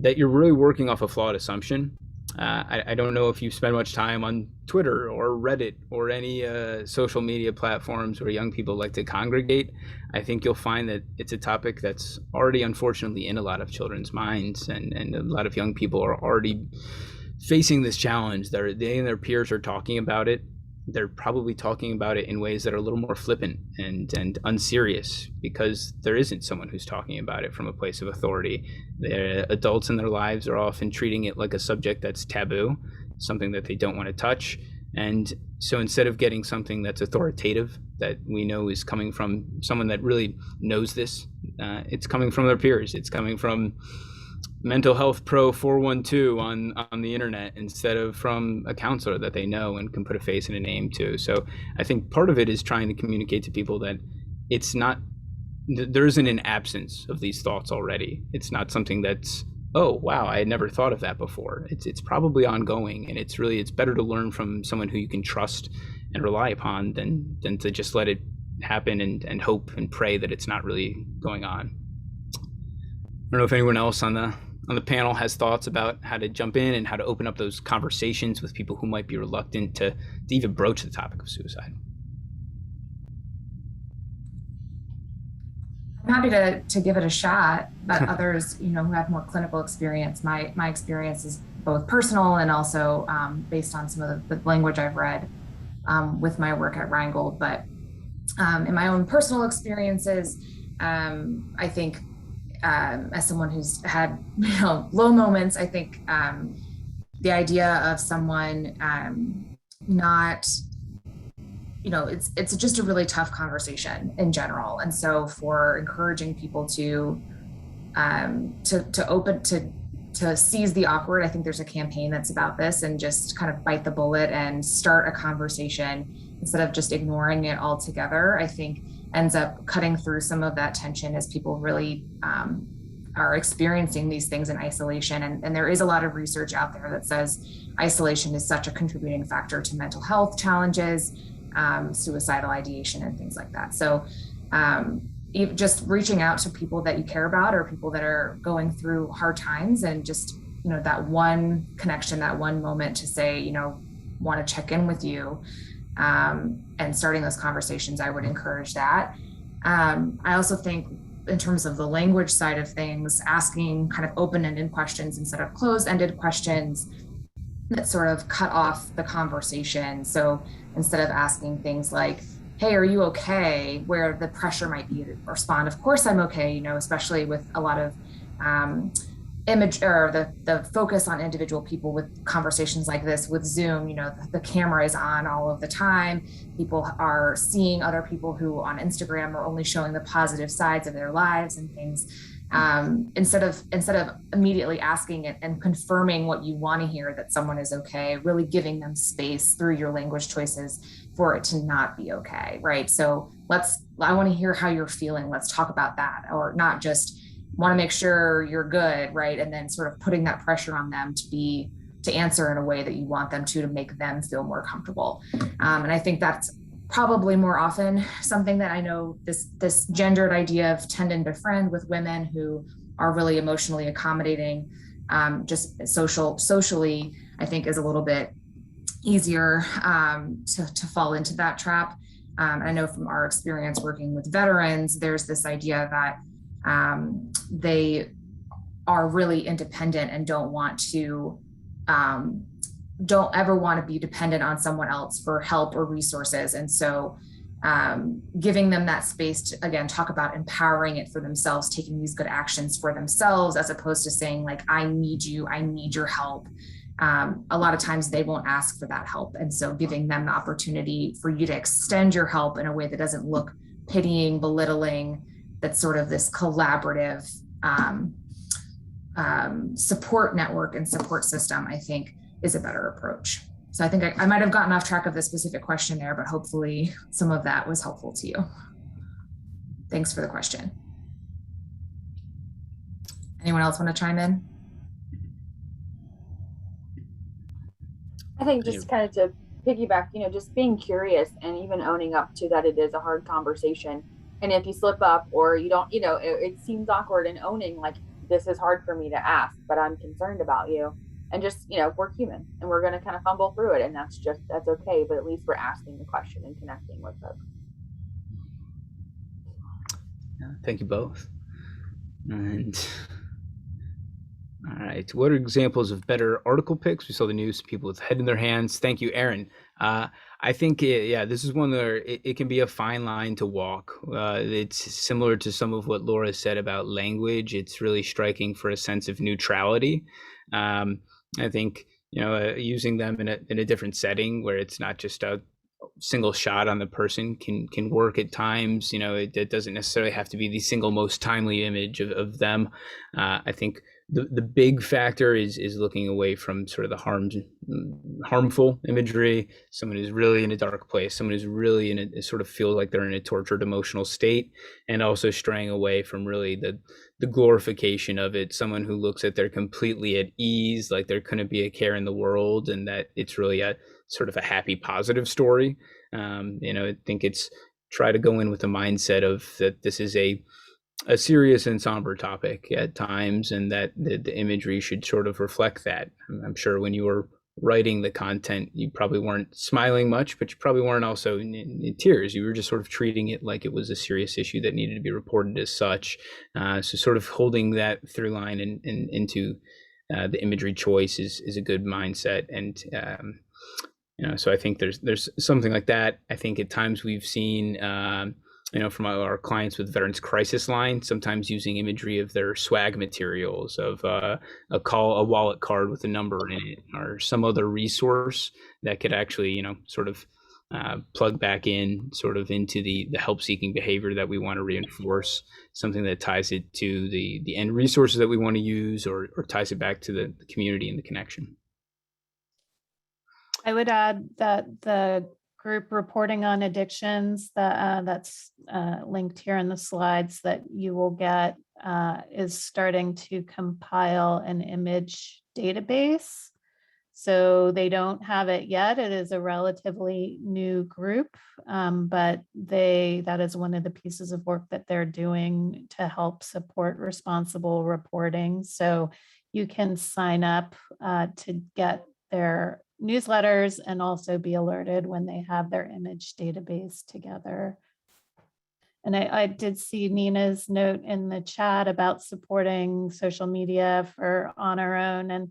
that you're really working off a flawed assumption. I don't know if you spend much time on Twitter or Reddit or any social media platforms where young people like to congregate. I think you'll find that it's a topic that's already unfortunately in a lot of children's minds, and a lot of young people are already facing this challenge. They and their peers are talking about it. They're probably talking about it in ways that are a little more flippant and unserious, because there isn't someone who's talking about it from a place of authority. The adults in their lives are often treating it like a subject that's taboo, something that they don't want to touch. And so instead of getting something that's authoritative, that we know is coming from someone that really knows this, it's coming from their peers. It's coming from Mental Health Pro 412 on the internet, instead of from a counselor that they know and can put a face and a name to. So I think part of it is trying to communicate to people that it's not, there isn't an absence of these thoughts already. It's not something that's, oh wow, I had never thought of that before. It's probably ongoing, and it's better to learn from someone who you can trust and rely upon than to just let it happen and hope and pray that it's not really going on. I don't know if anyone else on the panel has thoughts about how to jump in and how to open up those conversations with people who might be reluctant to even broach the topic of suicide. happy to give it a shot, but others, who have more clinical experience, my experience is both personal and also based on some of the language I've read with my work at Reingold. But in my own personal experiences, I think as someone who's had low moments, I think the idea of someone not, it's just a really tough conversation in general. And so for encouraging people to seize the awkward, I think there's a campaign that's about this, and just kind of bite the bullet and start a conversation instead of just ignoring it altogether, I think ends up cutting through some of that tension as people really are experiencing these things in isolation. And there is a lot of research out there that says isolation is such a contributing factor to mental health challenges, suicidal ideation, and things like that. So just reaching out to people that you care about, or people that are going through hard times, and just, that one connection, that one moment to say, want to check in with you, and starting those conversations, I would encourage that. I also think in terms of the language side of things, asking kind of open-ended questions instead of closed-ended questions that sort of cut off the conversation. So instead of asking things like, hey, are you okay? Where the pressure might be to respond, of course I'm okay, especially with a lot of image, or the focus on individual people with conversations like this with Zoom. The camera is on all of the time. People are seeing other people who on Instagram are only showing the positive sides of their lives and things. Instead of immediately asking it and confirming what you want to hear, that someone is okay, really giving them space through your language choices for it to not be okay, right? So I want to hear how you're feeling. Let's talk about that, or not just want to make sure you're good, right? And then sort of putting that pressure on them to answer in a way that you want them to make them feel more comfortable. And I think that's probably more often something that I know this gendered idea of tend and befriend with women who are really emotionally accommodating, just socially, I think is a little bit easier to fall into that trap. I know from our experience working with veterans, there's this idea that they are really independent and don't ever want to be dependent on someone else for help or resources. And so giving them that space to, again, talk about empowering it for themselves, taking these good actions for themselves, as opposed to saying like, I need you, I need your help. A lot of times they won't ask for that help. And so giving them the opportunity for you to extend your help in a way that doesn't look pitying, belittling, that's sort of this collaborative support network and support system, I think is a better approach. So I think I might have gotten off track of the specific question there, but hopefully some of that was helpful to you. Thanks for the question. Anyone else want to chime in? I think just kind of to piggyback, just being curious and even owning up to that it is a hard conversation. And if you slip up or you don't, it seems awkward, and owning like, this is hard for me to ask, but I'm concerned about you. And just, we're human and we're going to kind of fumble through it. And that's okay. But at least we're asking the question and connecting with folks. Thank you both. And all right, what are examples of better article picks? We saw the news, people with head in their hands. Thank you, Aaron. I think, this is one where it can be a fine line to walk. It's similar to some of what Laura said about language. It's really striking for a sense of neutrality. I think, using them in a different setting where it's not just a single shot on the person can work at times. It doesn't necessarily have to be the single most timely image of them. I think the big factor is looking away from sort of the harmful imagery. Someone who's really in a dark place, someone who's really in a sort of feels like they're in a tortured emotional state, and also straying away from really the glorification of it. Someone who looks at they're completely at ease, like there couldn't be a care in the world, and that it's really a sort of a happy, positive story. I think it's try to go in with the mindset of that this is a serious and somber topic at times, and that the imagery should sort of reflect that. I'm sure when you were writing the content, you probably weren't smiling much, but you probably weren't also in tears. You were just sort of treating it like it was a serious issue that needed to be reported as such. So sort of holding that through line and into the imagery choice is a good mindset. And so I think there's something like that. I think at times we've seen from our clients with Veterans Crisis Line, sometimes using imagery of their swag materials, of a wallet card with a number in it, or some other resource that could actually, sort of plug back in sort of into the help-seeking behavior that we want to reinforce, something that ties it to the end resources that we want to use, or ties it back to the community and the connection. I would add that the group reporting on addictions that's linked here in the slides that you will get is starting to compile an image database. So they don't have it yet. It is a relatively new group, but that is one of the pieces of work that they're doing to help support responsible reporting. So you can sign up to get their newsletters and also be alerted when they have their image database together. And I did see Nina's note in the chat about supporting social media for On Our Own, and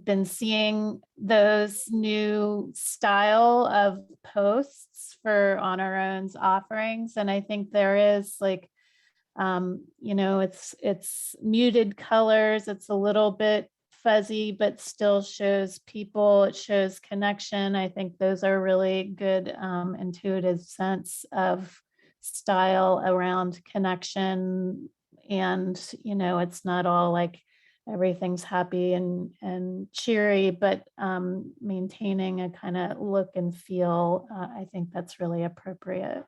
been seeing those new style of posts for On Our Own's offerings. And I think there is it's muted colors. It's a little bit fuzzy, but still shows people, it shows connection. I think those are really good intuitive sense of style around connection. And, it's not all like everything's happy and cheery, but maintaining a kind of look and feel, I think that's really appropriate.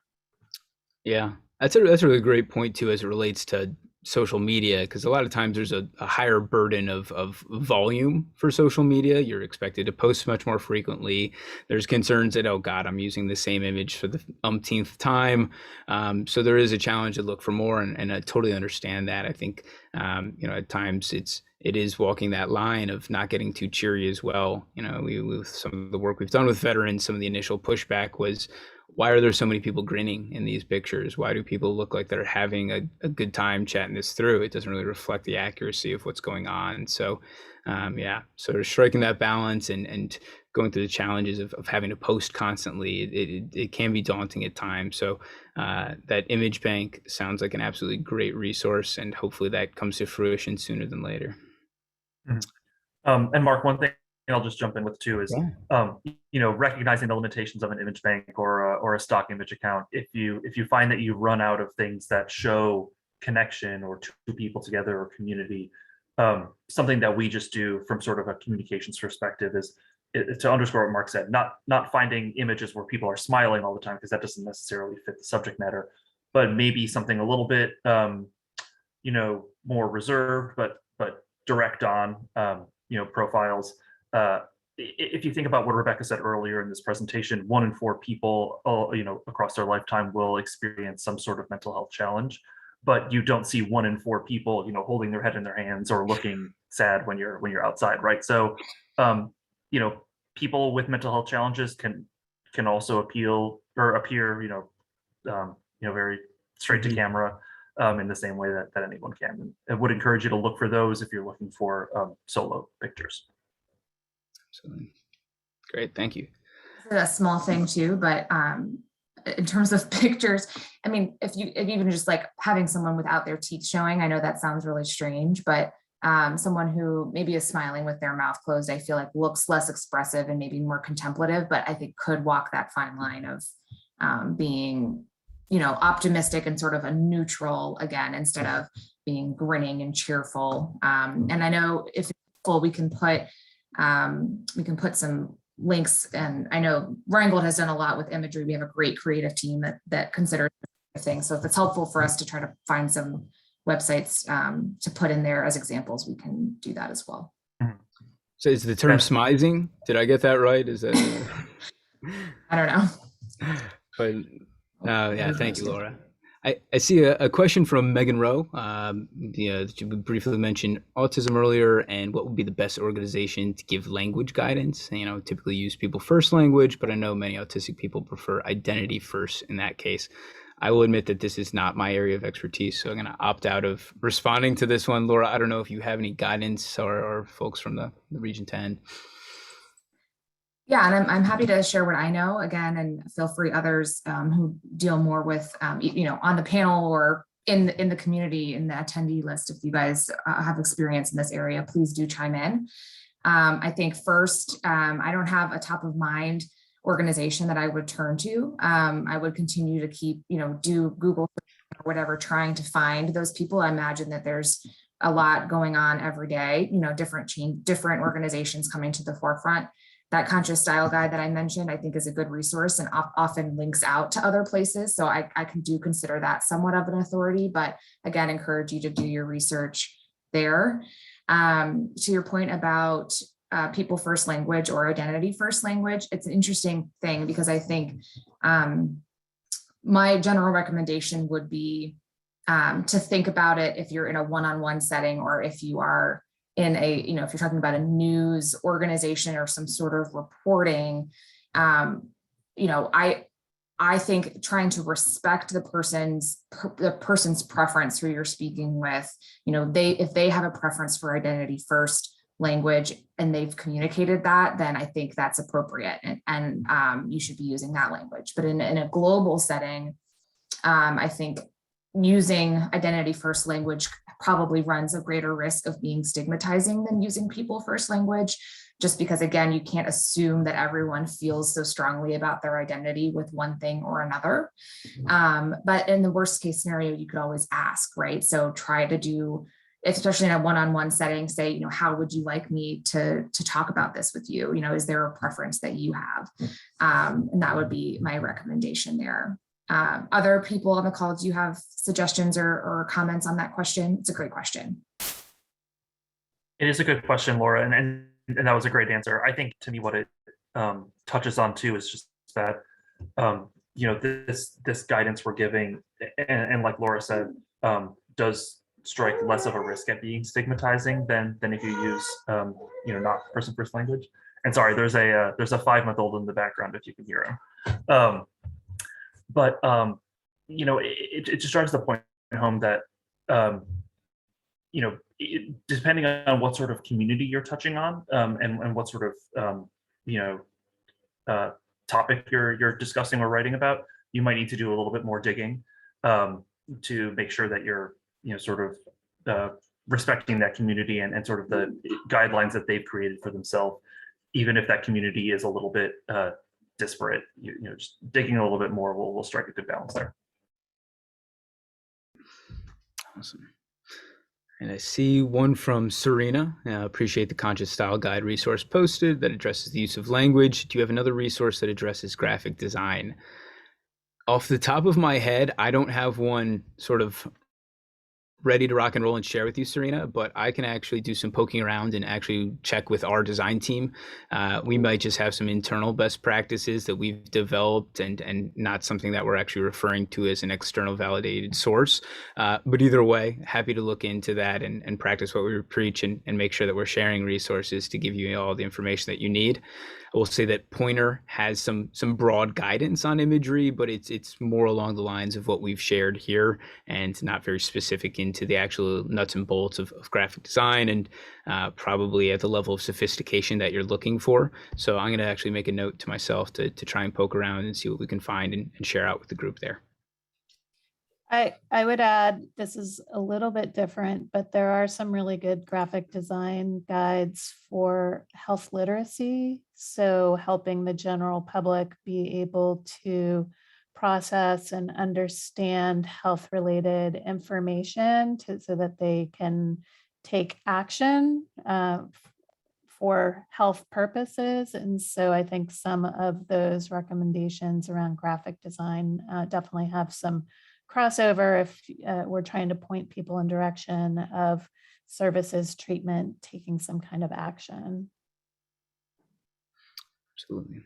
Yeah, that's a really great point too, as it relates to social media, because a lot of times there's a higher burden of volume for social media. You're expected to post much more frequently. There's concerns that, oh God, I'm using the same image for the umpteenth time. So there is a challenge to look for more, and I totally understand that. I think at times it is walking that line of not getting too cheery as well. With some of the work we've done with veterans, some of the initial pushback was, why are there so many people grinning in these pictures? Why do people look like they're having a good time chatting this through? It doesn't really reflect the accuracy of what's going on. So, sort of striking that balance and going through the challenges of having to post constantly, it can be daunting at times. So that image bank sounds like an absolutely great resource, and hopefully that comes to fruition sooner than later. And Mark, one thing I'll just jump in with too is, recognizing the limitations of an image bank or a stock image account. If you find that you run out of things that show connection or two people together or community, something that we just do from sort of a communications perspective is to underscore what Mark said, not finding images where people are smiling all the time, because that doesn't necessarily fit the subject matter, but maybe something a little bit more reserved, but direct on profiles. If you think about what Rebecca said earlier in this presentation, 1 in 4 people, across their lifetime will experience some sort of mental health challenge, but you don't see 1 in 4 people, holding their head in their hands or looking sad when you're outside, right? So, people with mental health challenges can also appear, very straight to camera, in the same way that anyone can. And I would encourage you to look for those if you're looking for solo pictures. Absolutely. Great, thank you. A small thing too, but in terms of pictures, I mean, if even just like having someone without their teeth showing, I know that sounds really strange, but someone who maybe is smiling with their mouth closed, I feel like looks less expressive and maybe more contemplative, but I think could walk that fine line of being, optimistic and sort of a neutral again, instead of being grinning and cheerful. And I know if it's full, we can put some links, and I know Reingold has done a lot with imagery. We have a great creative team that considers things. So if it's helpful for us to try to find some websites to put in there as examples, we can do that as well. So is the term smizing? Did I get that right? Is that? I don't know. But yeah, thank you, Laura. I see a question from Megan Rowe. You briefly mentioned autism earlier, and what would be the best organization to give language guidance? Typically use people first language, but I know many autistic people prefer identity first in that case. I will admit that this is not my area of expertise, so I'm going to opt out of responding to this one. Laura, I don't know if you have any guidance or folks from the Region 10. Yeah, and I'm happy to share what I know again, and feel free others who deal more with, on the panel or in the community, in the attendee list. If you guys have experience in this area, please do chime in. I think first, I don't have a top of mind organization that I would turn to. I would continue to keep, do Google or whatever, trying to find those people. I imagine that there's a lot going on every day, different organizations coming to the forefront. That conscious style guide that I mentioned, I think is a good resource and often links out to other places. So I do consider that somewhat of an authority, but again, encourage you to do your research there. To your point about people first language or identity first language, it's an interesting thing because I think my general recommendation would be to think about it if you're in a one-on-one setting, or if you are in a, if you're talking about a news organization or some sort of reporting, I think trying to respect the person's preference who you're speaking with, if they have a preference for identity first language and they've communicated that, then I think that's appropriate, and you should be using that language. But in a global setting, I think using identity first language probably runs a greater risk of being stigmatizing than using people first language, just because, again, you can't assume that everyone feels so strongly about their identity with one thing or another. But in the worst case scenario, you could always ask, right? So try to do, especially in a one-on-one setting, say, how would you like me to talk about this with you? Is there a preference that you have? And that would be my recommendation there. Other people on the call, do you have suggestions or comments on that question? It's a great question. It is a good question, Laura, and that was a great answer. I think to me what it touches on too is just that this guidance we're giving, and like Laura said, does strike less of a risk at being stigmatizing than if you use not person first language. And sorry, there's a 5-month-old in the background if you can hear him. But it just drives the point home that depending on what sort of community you're touching on, and what sort of topic you're discussing or writing about, you might need to do a little bit more digging to make sure that you're sort of respecting that community and sort of the guidelines that they've created for themselves, even if that community is a little bit disparate. Just digging a little bit more will strike a good balance there. Awesome. And I see one from Serena. Appreciate the Conscious Style Guide resource posted that addresses the use of language. Do you have another resource that addresses graphic design? Off the top of my head, I don't have one sort of ready to rock and roll and share with you, Serena, but I can actually do some poking around and actually check with our design team. We might just have some internal best practices that we've developed and not something that we're actually referring to as an external validated source. But either way, happy to look into that and practice what we preach and make sure that we're sharing resources to give you all the information that you need. I will say that Pointer has some broad guidance on imagery, but it's more along the lines of what we've shared here and not very specific into the actual nuts and bolts of graphic design and probably at the level of sophistication that you're looking for. So I'm going to actually make a note to myself to try and poke around and see what we can find and share out with the group there. I would add, this is a little bit different, but there are some really good graphic design guides for health literacy. So helping the general public be able to process and understand health-related information so that they can take action for health purposes. And so I think some of those recommendations around graphic design definitely have some crossover if we're trying to point people in direction of services, treatment, taking some kind of action. Absolutely.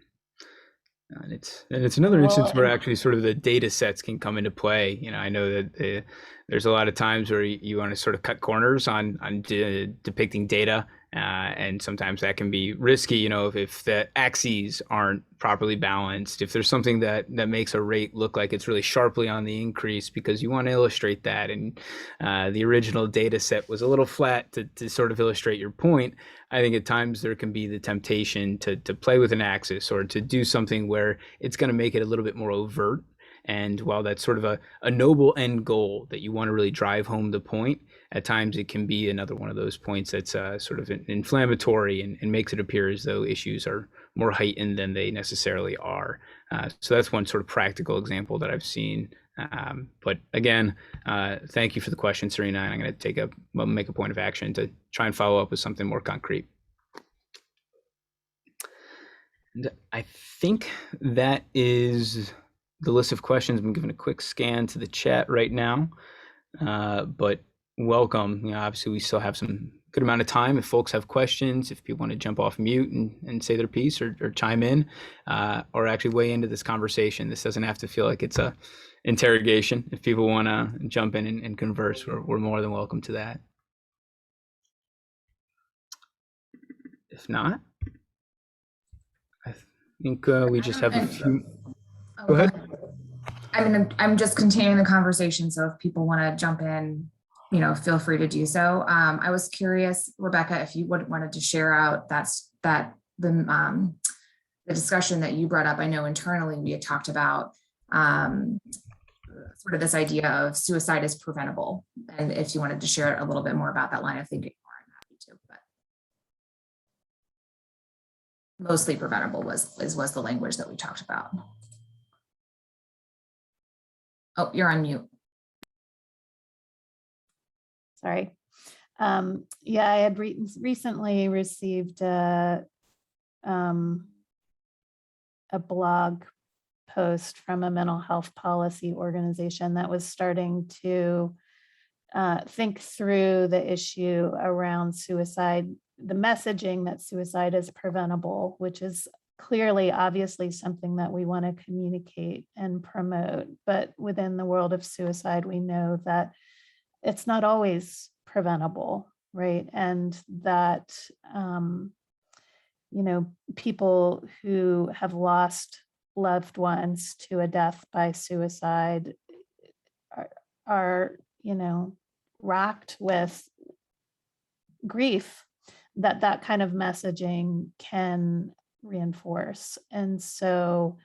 And it's another Well, instance where and- actually sort of the data sets can come into play. I know that there's a lot of times where you want to sort of cut corners on depicting data, and sometimes that can be risky. If the axes aren't properly balanced, if there's something that makes a rate look like it's really sharply on the increase because you want to illustrate that, and the original data set was a little flat to sort of illustrate your point. I think at times there can be the temptation to play with an axis or to do something where it's going to make it a little bit more overt. And while that's sort of a noble end goal that you want to really drive home the point, at times it can be another one of those points that's sort of inflammatory and makes it appear as though issues are more heightened than they necessarily are. So that's one sort of practical example that I've seen. But again, thank you for the question, Serena. And I'm going to make a point of action to try and follow up with something more concrete. And I think that is the list of questions. I'm giving a quick scan to the chat right now, but welcome. Obviously we still have some good amount of time. If folks have questions, if people want to jump off mute and say their piece or chime in, or actually weigh into this conversation. This doesn't have to feel like it's a interrogation. If people want to jump in and converse, we're more than welcome to that. If not, I think we just have a few. Go ahead. I'm just continuing the conversation. So if people want to jump in, feel free to do so. I was curious, Rebecca, if you wanted to share out the discussion that you brought up. I know internally we had talked about sort of this idea of suicide is preventable. And if you wanted to share a little bit more about that line of thinking, I'm happy to, but mostly preventable was the language that we talked about. Oh, you're on mute. Sorry. Yeah, I had recently received a blog post from a mental health policy organization that was starting to think through the issue around suicide, the messaging that suicide is preventable, which is clearly, obviously something that we want to communicate and promote. But within the world of suicide, we know that it's not always preventable, right? And that, people who have lost loved ones to a death by suicide are racked with grief that kind of messaging can reinforce. And so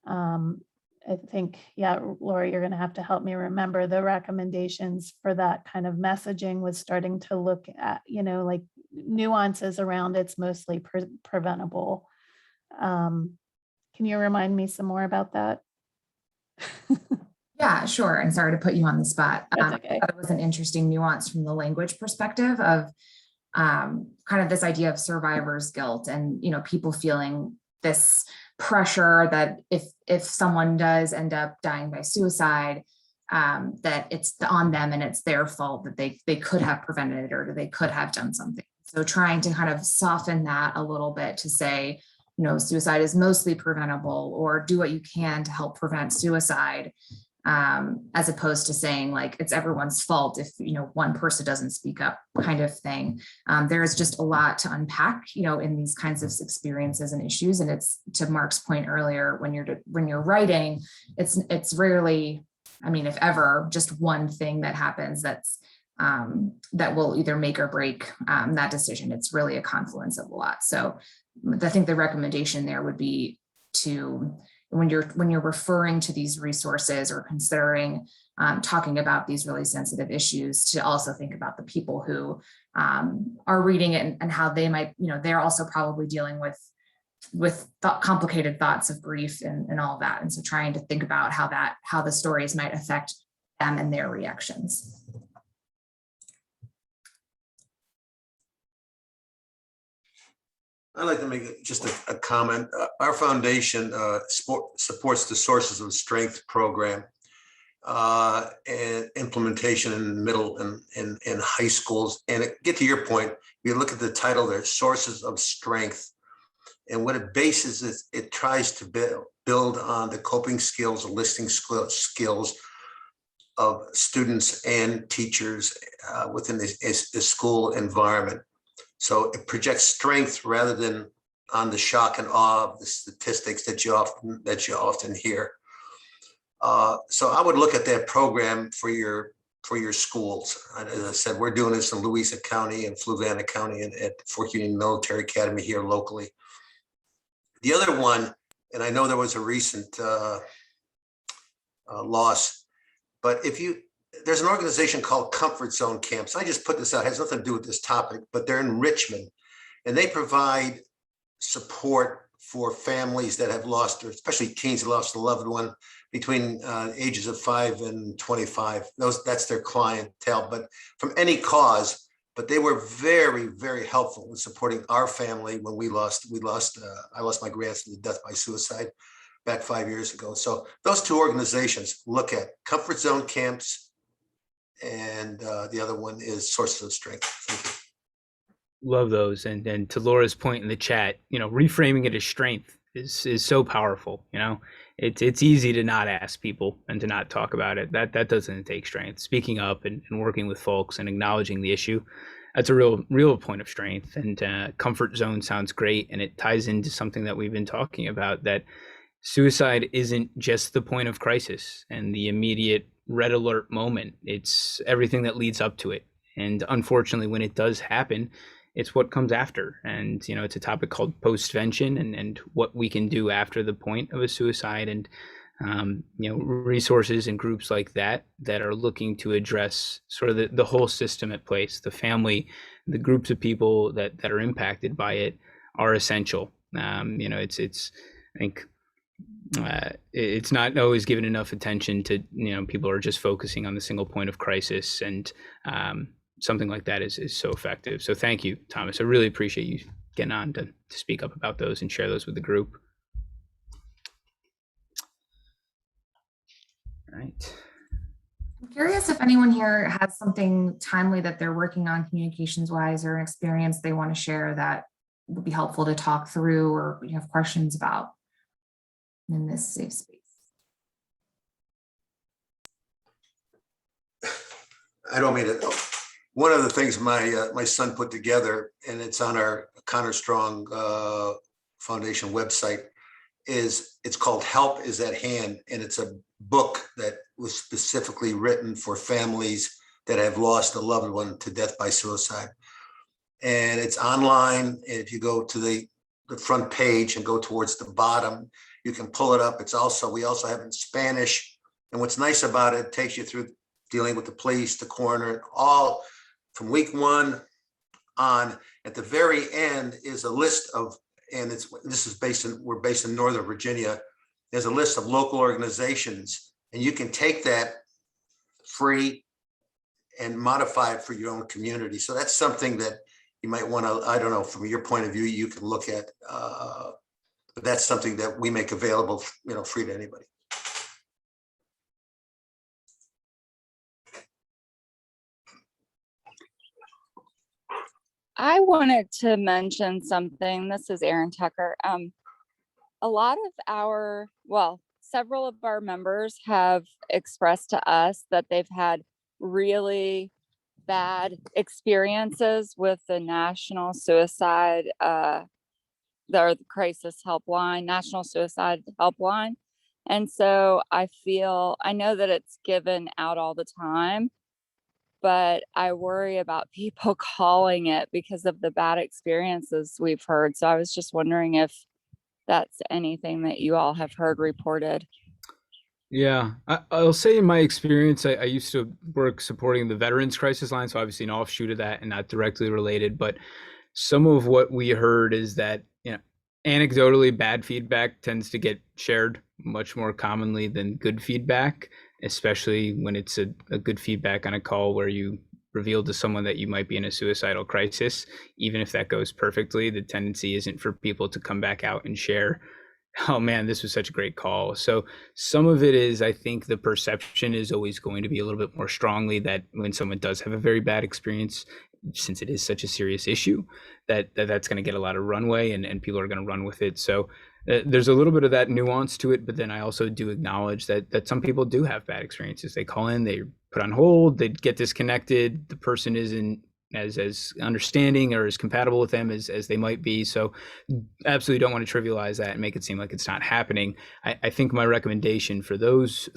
I think, yeah, Laura, you're going to have to help me remember the recommendations for that kind of messaging was starting to look at, like nuances around it's mostly preventable. Can you remind me some more about that? Yeah, sure. And sorry to put you on the spot. That's okay. It was an interesting nuance from the language perspective of kind of this idea of survivor's guilt and, people feeling this pressure that if someone does end up dying by suicide, that it's on them and it's their fault, that they could have prevented it or they could have done something. So trying to kind of soften that a little bit to say, suicide is mostly preventable, or do what you can to help prevent suicide, as opposed to saying like it's everyone's fault if one person doesn't speak up, kind of thing. There is just a lot to unpack in these kinds of experiences and issues, and it's to Mark's point earlier, when you're writing, it's rarely, if ever, just one thing that happens that's that will either make or break that decision. It's really a confluence of a lot. So I think the recommendation there would be to, when you're referring to these resources or considering talking about these really sensitive issues, to also think about the people who are reading it and how they might, they're also probably dealing with complicated thoughts of grief and all of that. And so trying to think about how the stories might affect them and their reactions. I'd like to make just a comment. Our foundation supports the Sources of Strength program and implementation in middle and high schools. And get to your point, you look at the title there, Sources of Strength. And what it bases is, it tries to build on the coping skills, listening skills of students and teachers within the school environment. So it projects strength rather than on the shock and awe of the statistics that you often hear. So I would look at that program for your schools. As I said, we're doing this in Louisa County and Fluvanna County and at Fort Union Military Academy here locally. The other one, and I know there was a recent loss, but there's an organization called Comfort Zone Camps. I just put this out, it has nothing to do with this topic, but they're in Richmond, and they provide support for families that have lost, or especially teens that lost a loved one between ages of 5 and 25. That's their clientele, but from any cause. But they were very, very helpful in supporting our family when I lost my grandson to death by suicide back 5 years ago. So those two organizations look at Comfort Zone Camps, and the other one is Sources of Strength. Thank you. Love those. And to Laura's point in the chat, reframing it as strength is so powerful. It's easy to not ask people and to not talk about it. That doesn't take strength. Speaking up and working with folks and acknowledging the issue, that's a real point of strength. And comfort zone sounds great, and it ties into something that we've been talking about, that suicide isn't just the point of crisis and the immediate red alert moment. It's everything that leads up to it. And unfortunately, when it does happen, it's what comes after. And, it's a topic called postvention and what we can do after the point of a suicide. And, resources and groups like that are looking to address sort of the whole system at place, the family, the groups of people that are impacted by it are essential. I think it's not always given enough attention to, people are just focusing on the single point of crisis, and something like that is so effective. So thank you, Thomas. I really appreciate you getting on to speak up about those and share those with the group. All right. I'm curious if anyone here has something timely that they're working on communications wise, or an experience they want to share that would be helpful to talk through, or you have questions about in this safe space. I don't mean it. One of the things my son put together, and it's on our Connor Strong Foundation website, it's called Help Is at Hand, and it's a book that was specifically written for families that have lost a loved one to death by suicide. And it's online. And if you go to the front page and go towards the bottom, you can pull it up. We also have it in Spanish. And what's nice about it takes you through dealing with the police, the coroner, all from week 1 on. At the very end is a list of, and we're based in Northern Virginia. There's a list of local organizations, and you can take that free and modify it for your own community. So that's something that you might want to, I don't know, from your point of view, you can look at, but that's something that we make available, free to anybody. I wanted to mention something. This is Erin Tucker. A lot of several of our members have expressed to us that they've had really bad experiences with the National Suicide, the Crisis Helpline, National Suicide Helpline. And so I know that it's given out all the time, but I worry about people calling it because of the bad experiences we've heard. So I was just wondering if that's anything that you all have heard reported. Yeah, I'll say in my experience, I used to work supporting the Veterans Crisis Line, so obviously an offshoot of that and not directly related. But some of what we heard is that, anecdotally, bad feedback tends to get shared much more commonly than good feedback, especially when it's a good feedback on a call where you reveal to someone that you might be in a suicidal crisis. Even if that goes perfectly, the tendency isn't for people to come back out and share, oh man, this was such a great call. So some of it is, I think the perception is always going to be a little bit more strongly that when someone does have a very bad experience, since it is such a serious issue, that's going to get a lot of runway, and people are going to run with it. So there's a little bit of that nuance to it, but then I also do acknowledge that some people do have bad experiences. They call in, they put on hold, they get disconnected, the person isn't as understanding or as compatible with them as they might be. So absolutely don't want to trivialize that and make it seem like it's not happening. I think my recommendation for those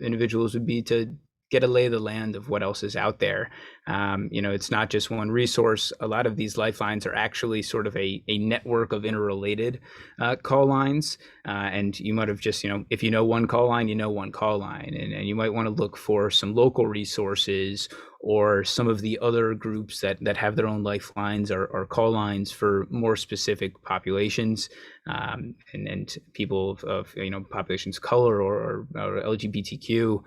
individuals would be to get a lay of the land of what else is out there. It's not just one resource. A lot of these lifelines are actually sort of a network of interrelated call lines. And you might have just, if you know one call line, you know one call line. And you might want to look for some local resources or some of the other groups that have their own lifelines or call lines for more specific populations, and people of populations of color or LGBTQ,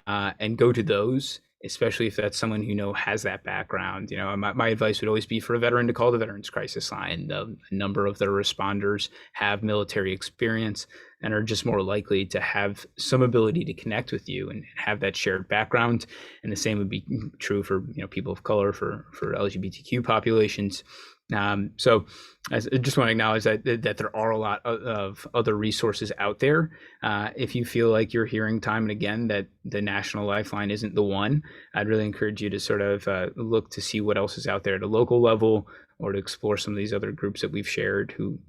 and go to those, especially if that's someone who has that background. My advice would always be for a veteran to call the Veterans Crisis Line. A number of their responders have military experience and are just more likely to have some ability to connect with you and have that shared background. And the same would be true for people of color, for LGBTQ populations. So I just want to acknowledge that there are a lot of other resources out there. If you feel like you're hearing time and again that the National Lifeline isn't the one, I'd really encourage you to sort of look to see what else is out there at a local level, or to explore some of these other groups that we've shared who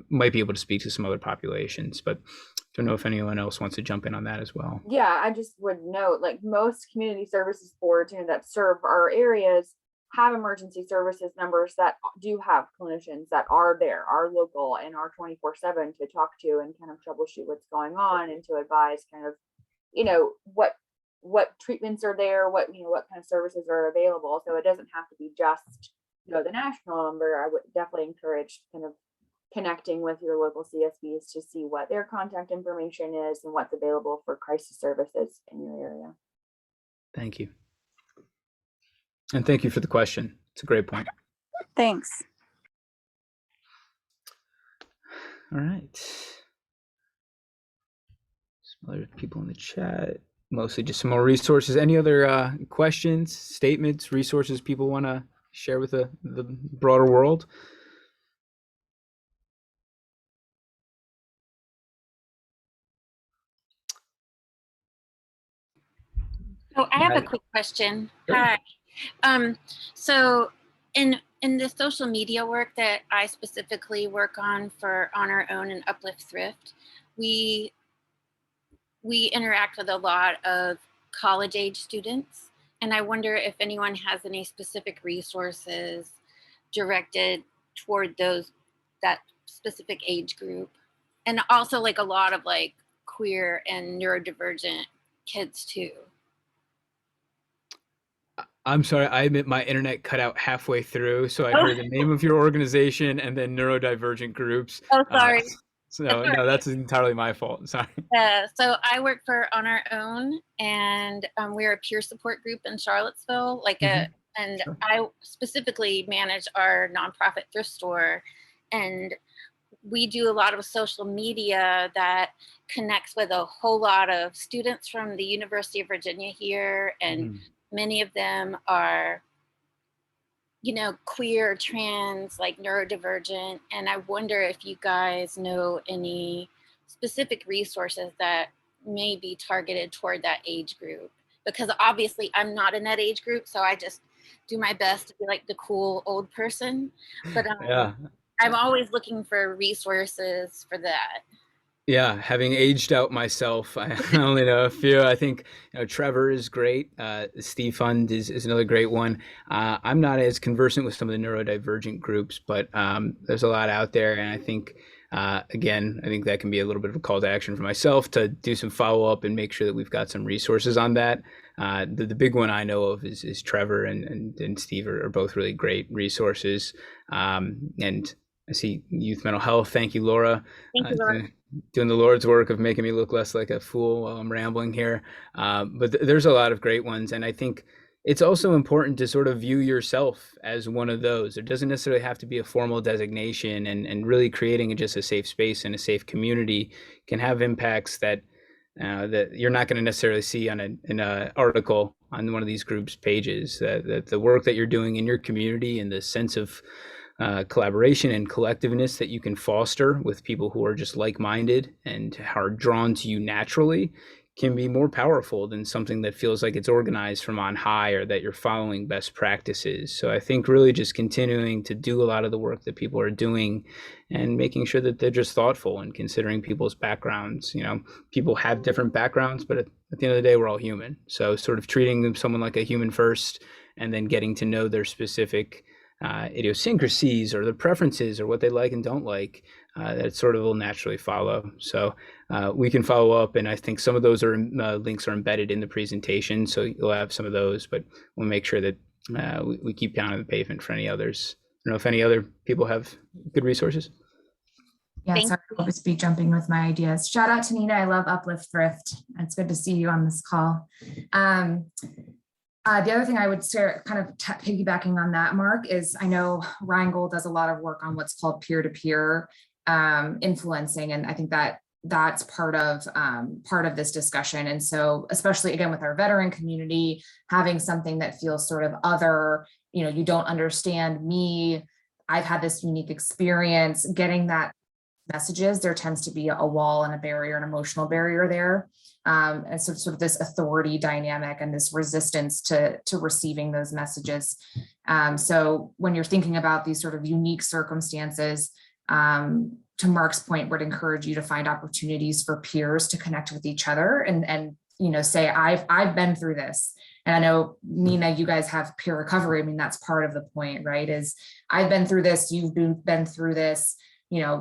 might be able to speak to some other populations. But I don't know if anyone else wants to jump in on that as well. Yeah, I just would note, like, most community services boards that serve our areas have emergency services numbers that do have clinicians that are there, are local, and are 24/7 to talk to and kind of troubleshoot what's going on, and to advise kind of, what treatments are there, what kind of services are available. So it doesn't have to be just the national number. I would definitely encourage kind of connecting with your local CSBs to see what their contact information is and what's available for crisis services in your area. Thank you. And thank you for the question. It's a great point. Thanks. All right. Some other people in the chat, mostly just some more resources. Any other questions, statements, resources people want to share with the broader world? Oh, I have a quick question. Sure. Hi. So in the social media work that I specifically work on for On Our Own and Uplift Thrift, we interact with a lot of college age students, and I wonder if anyone has any specific resources directed toward that specific age group, and also like a lot of like queer and neurodivergent kids too. I'm sorry, I admit my internet cut out halfway through, so I heard the name of your organization and then neurodivergent groups. Oh, sorry. No, that's entirely my fault. Sorry. So I work for On Our Own, and we're a peer support group in Charlottesville. And sure. I specifically manage our nonprofit thrift store, and we do a lot of social media that connects with a whole lot of students from the University of Virginia here, and many of them are, queer, trans, like neurodivergent. And I wonder if you guys know any specific resources that may be targeted toward that age group, because obviously I'm not in that age group. So I just do my best to be like the cool old person, but yeah. I'm always looking for resources for that. Yeah, having aged out myself, I only know a few. I think Trevor is great. Steve Fund is another great one. I'm not as conversant with some of the neurodivergent groups, but there's a lot out there. And I think, again, I think that can be a little bit of a call to action for myself to do some follow-up and make sure that we've got some resources on that. The big one I know of is Trevor and Steve are both really great resources. And I see youth mental health. Thank you, Laura. Thank you, Laura. Doing the Lord's work of making me look less like a fool while I'm rambling here. But there's a lot of great ones. And I think it's also important to sort of view yourself as one of those. It doesn't necessarily have to be a formal designation, and really creating just a safe space and a safe community can have impacts that that you're not going to necessarily see on an article on one of these groups' pages. That the work that you're doing in your community and the sense of collaboration and collectiveness that you can foster with people who are just like-minded and are drawn to you naturally can be more powerful than something that feels like it's organized from on high or that you're following best practices. So I think really just continuing to do a lot of the work that people are doing and making sure that they're just thoughtful and considering people's backgrounds. People have different backgrounds, but at the end of the day, we're all human. So sort of treating them someone like a human first, and then getting to know their specific idiosyncrasies or their preferences or what they like and don't like, that sort of will naturally follow. So we can follow up, and I think some of those links are embedded in the presentation, so you'll have some of those, but we'll make sure that we keep pounding the pavement for any others. I don't know if any other people have good resources. Yeah, Thank sorry, I'll just be jumping with my ideas. Shout out to Nina. I love Uplift Thrift. It's good to see you on this call. The other thing I would share, kind of piggybacking on that, Mark, is I know Reingold does a lot of work on what's called peer-to-peer influencing, and I think that that's part of this discussion. And so, especially again with our veteran community, having something that feels sort of other, you don't understand me, I've had this unique experience, getting that messages, there tends to be a wall and a barrier, an emotional barrier there. And so sort of this authority dynamic and this resistance to receiving those messages. So when you're thinking about these sort of unique circumstances, to Mark's point, would encourage you to find opportunities for peers to connect with each other and say, I've been through this. And I know, Nina, you guys have peer recovery. I mean, that's part of the point, right? Is I've been through this, you've been through this.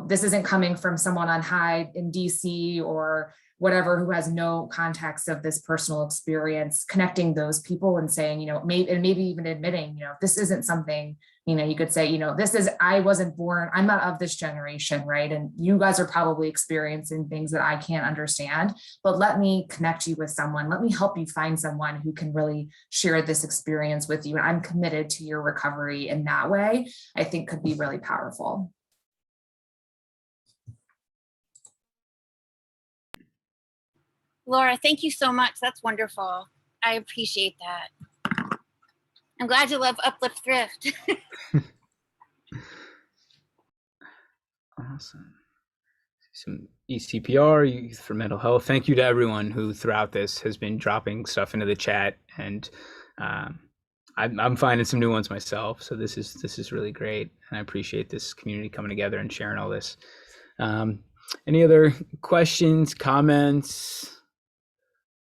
This isn't coming from someone on high in DC or whatever, who has no context of this personal experience, connecting those people and saying, maybe even admitting, this isn't something, you could say, I wasn't born, I'm not of this generation, right? And you guys are probably experiencing things that I can't understand, but let me connect you with someone. Let me help you find someone who can really share this experience with you. And I'm committed to your recovery in that way, I think could be really powerful. Laura, thank you so much. That's wonderful. I appreciate that. I'm glad you love Uplift Thrift. Awesome. Some ECPR, Youth for Mental Health. Thank you to everyone who throughout this has been dropping stuff into the chat, and I'm finding some new ones myself. So this is really great, and I appreciate this community coming together and sharing all this. Any other questions, comments,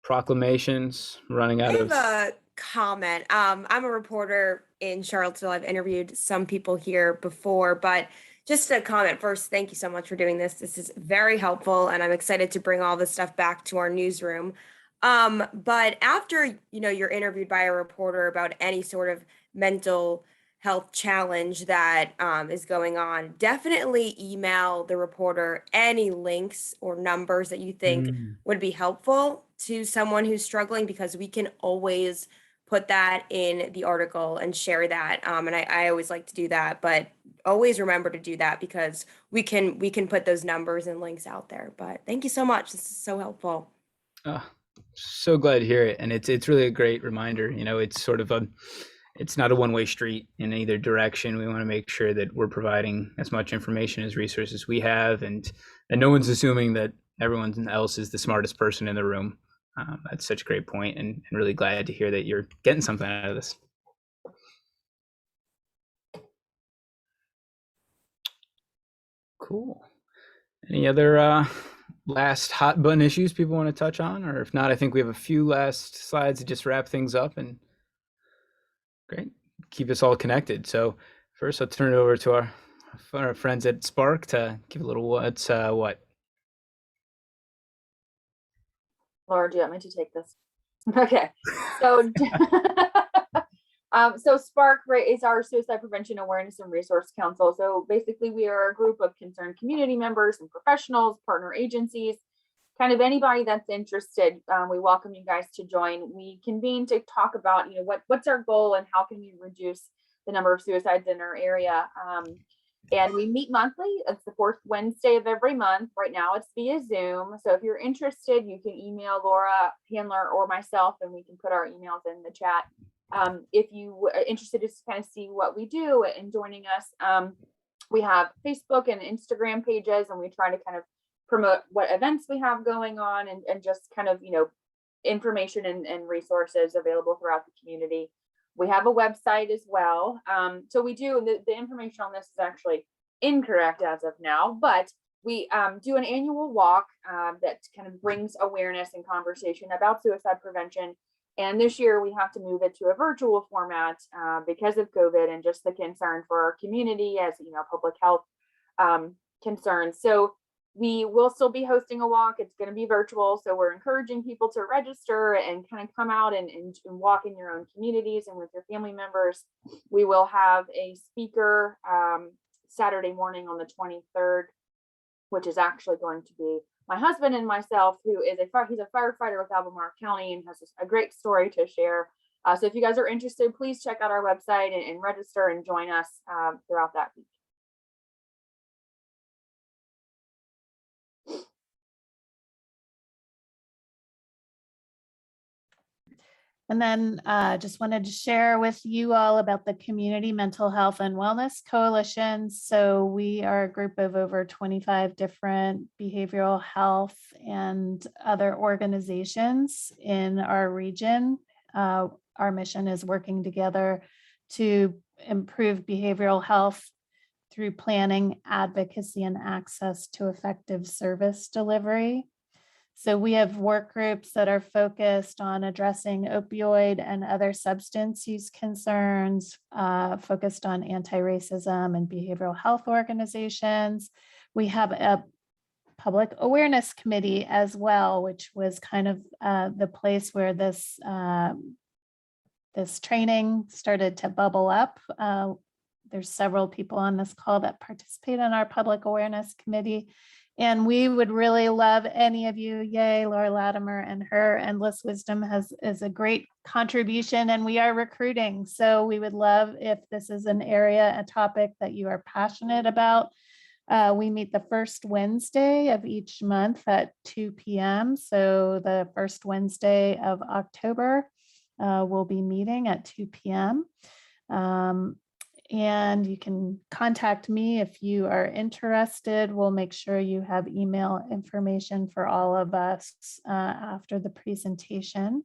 proclamations? Running out of a comment. I'm a reporter in Charlottesville. I've interviewed some people here before, but just a comment first. Thank you so much for doing this. This is very helpful, and I'm excited to bring all this stuff back to our newsroom. But after you're interviewed by a reporter about any sort of mental health challenge that is going on, definitely email the reporter any links or numbers that you think would be helpful to someone who's struggling, because we can always put that in the article and share that. And I always like to do that, but always remember to do that, because we can put those numbers and links out there. But thank you so much. This is so helpful. So glad to hear it. And it's really a great reminder. It's sort of it's not a one-way street in either direction. We want to make sure that we're providing as much information as resources we have, and no one's assuming that everyone else is the smartest person in the room. That's such a great point, and really glad to hear that you're getting something out of this. Cool. Any other last hot button issues people want to touch on? Or if not, I think we have a few last slides to just wrap things up, and great, keep us all connected. So first, I'll turn it over to our friends at SPARC to give a little what. Laura, do you want me to take this? Okay, so so SPARC, right, is our Suicide Prevention Awareness and Resource Council. So basically, we are a group of concerned community members and professionals, partner agencies, kind of anybody that's interested. We welcome you guys to join. We convene to talk about, what's our goal and how can we reduce the number of suicides in our area. And we meet monthly. It's the fourth Wednesday of every month. Right now it's via Zoom. So if you're interested, you can email Laura Handler or myself, and we can put our emails in the chat. If you are interested to kind of see what we do and joining us, we have Facebook and Instagram pages, and we try to kind of promote what events we have going on, and just kind of, information and resources available throughout the community. We have a website as well. So we do, the information on this is actually incorrect as of now, but we do an annual walk that kind of brings awareness and conversation about suicide prevention. And this year we have to move it to a virtual format because of COVID and just the concern for our community as, public health concerns. So we will still be hosting a walk. It's going to be virtual. So we're encouraging people to register and kind of come out and walk in your own communities and with your family members. We will have a speaker Saturday morning on the 23rd, which is actually going to be my husband and myself, who is he's a firefighter with Albemarle County and has a great story to share. So if you guys are interested, please check out our website and register and join us throughout that week. And then just wanted to share with you all about the Community Mental Health and Wellness Coalition. So we are a group of over 25 different behavioral health and other organizations in our region. Our mission is working together to improve behavioral health through planning, advocacy, and access to effective service delivery. So we have work groups that are focused on addressing opioid and other substance use concerns, focused on anti-racism and behavioral health organizations. We have a public awareness committee as well, which was kind of the place where this training started to bubble up. There's several people on this call that participate in our public awareness committee. And we would really love any of you. Yay, Laura Latimer and her Endless Wisdom is a great contribution, and we are recruiting. So we would love if this is an area, a topic that you are passionate about. We meet the first Wednesday of each month at 2 p.m. So the first Wednesday of October, we'll be meeting at 2 p.m. And you can contact me if you are interested. We'll make sure you have email information for all of us after the presentation.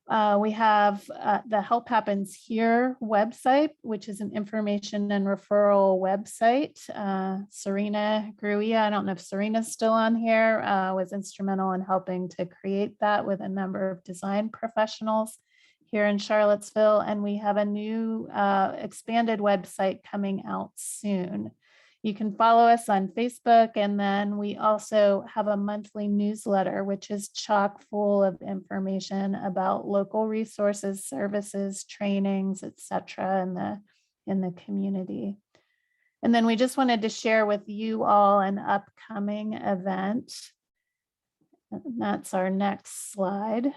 We have the Help Happens Here website, which is an information and referral website. Serena Gruia, I don't know if Serena's still on here, was instrumental in helping to create that with a number of design professionals here in Charlottesville, and we have a new expanded website coming out soon. You can follow us on Facebook, and then we also have a monthly newsletter, which is chock full of information about local resources, services, trainings, etc. in the community. And then we just wanted to share with you all an upcoming event. That's our next slide.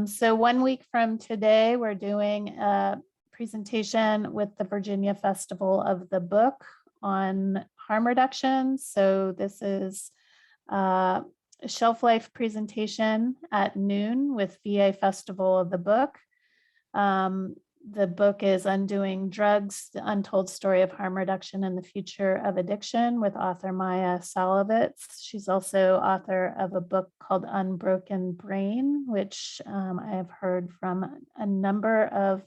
So 1 week from today, we're doing a presentation with the Virginia Festival of the Book on harm reduction. So this is a shelf life presentation at noon with VA Festival of the Book. The book is Undoing Drugs, The Untold Story of Harm Reduction and the Future of Addiction with author Maya Salovitz. She's also author of a book called Unbroken Brain, which I have heard from a number of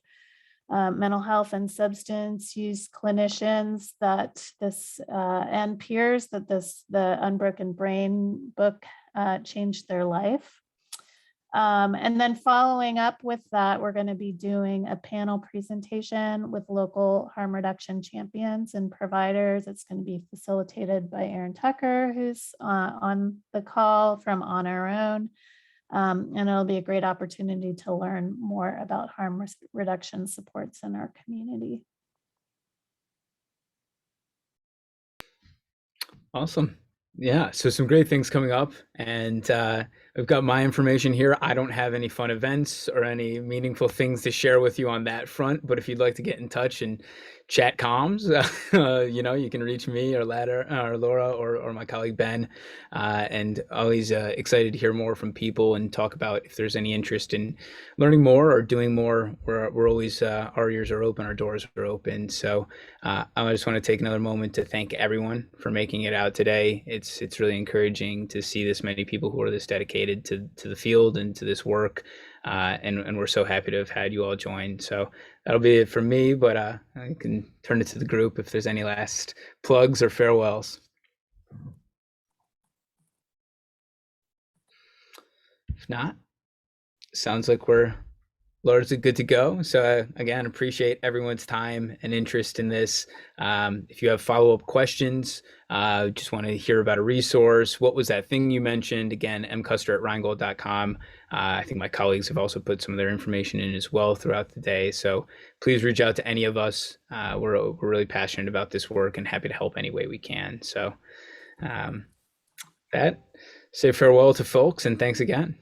mental health and substance use clinicians that this and peers that the Unbroken Brain book changed their life. And then following up with that, we're going to be doing a panel presentation with local harm reduction champions and providers. It's going to be facilitated by Erin Tucker, who's on the call from On Our Own. And it'll be a great opportunity to learn more about harm reduction supports in our community. Awesome. Yeah, so some great things coming up, and I've got my information here. I don't have any fun events or any meaningful things to share with you on that front, but if you'd like to get in touch and chat comms, you can reach me or Laura or my colleague Ben, and always excited to hear more from people and talk about if there's any interest in learning more or doing more. We're always our ears are open, our doors are open. So I just want to take another moment to thank everyone for making it out today. It's really encouraging to see this many people who are this dedicated to the field and to this work. And we're so happy to have had you all join. So that'll be it from me, but I can turn it to the group if there's any last plugs or farewells. If not, sounds like we're largely good to go. So again, appreciate everyone's time and interest in this. If you have follow-up questions, just want to hear about a resource, what was that thing you mentioned? Again, mcuster@reingold.com. I think my colleagues have also put some of their information in as well throughout the day. So please reach out to any of us. We're really passionate about this work and happy to help any way we can. So say farewell to folks and thanks again.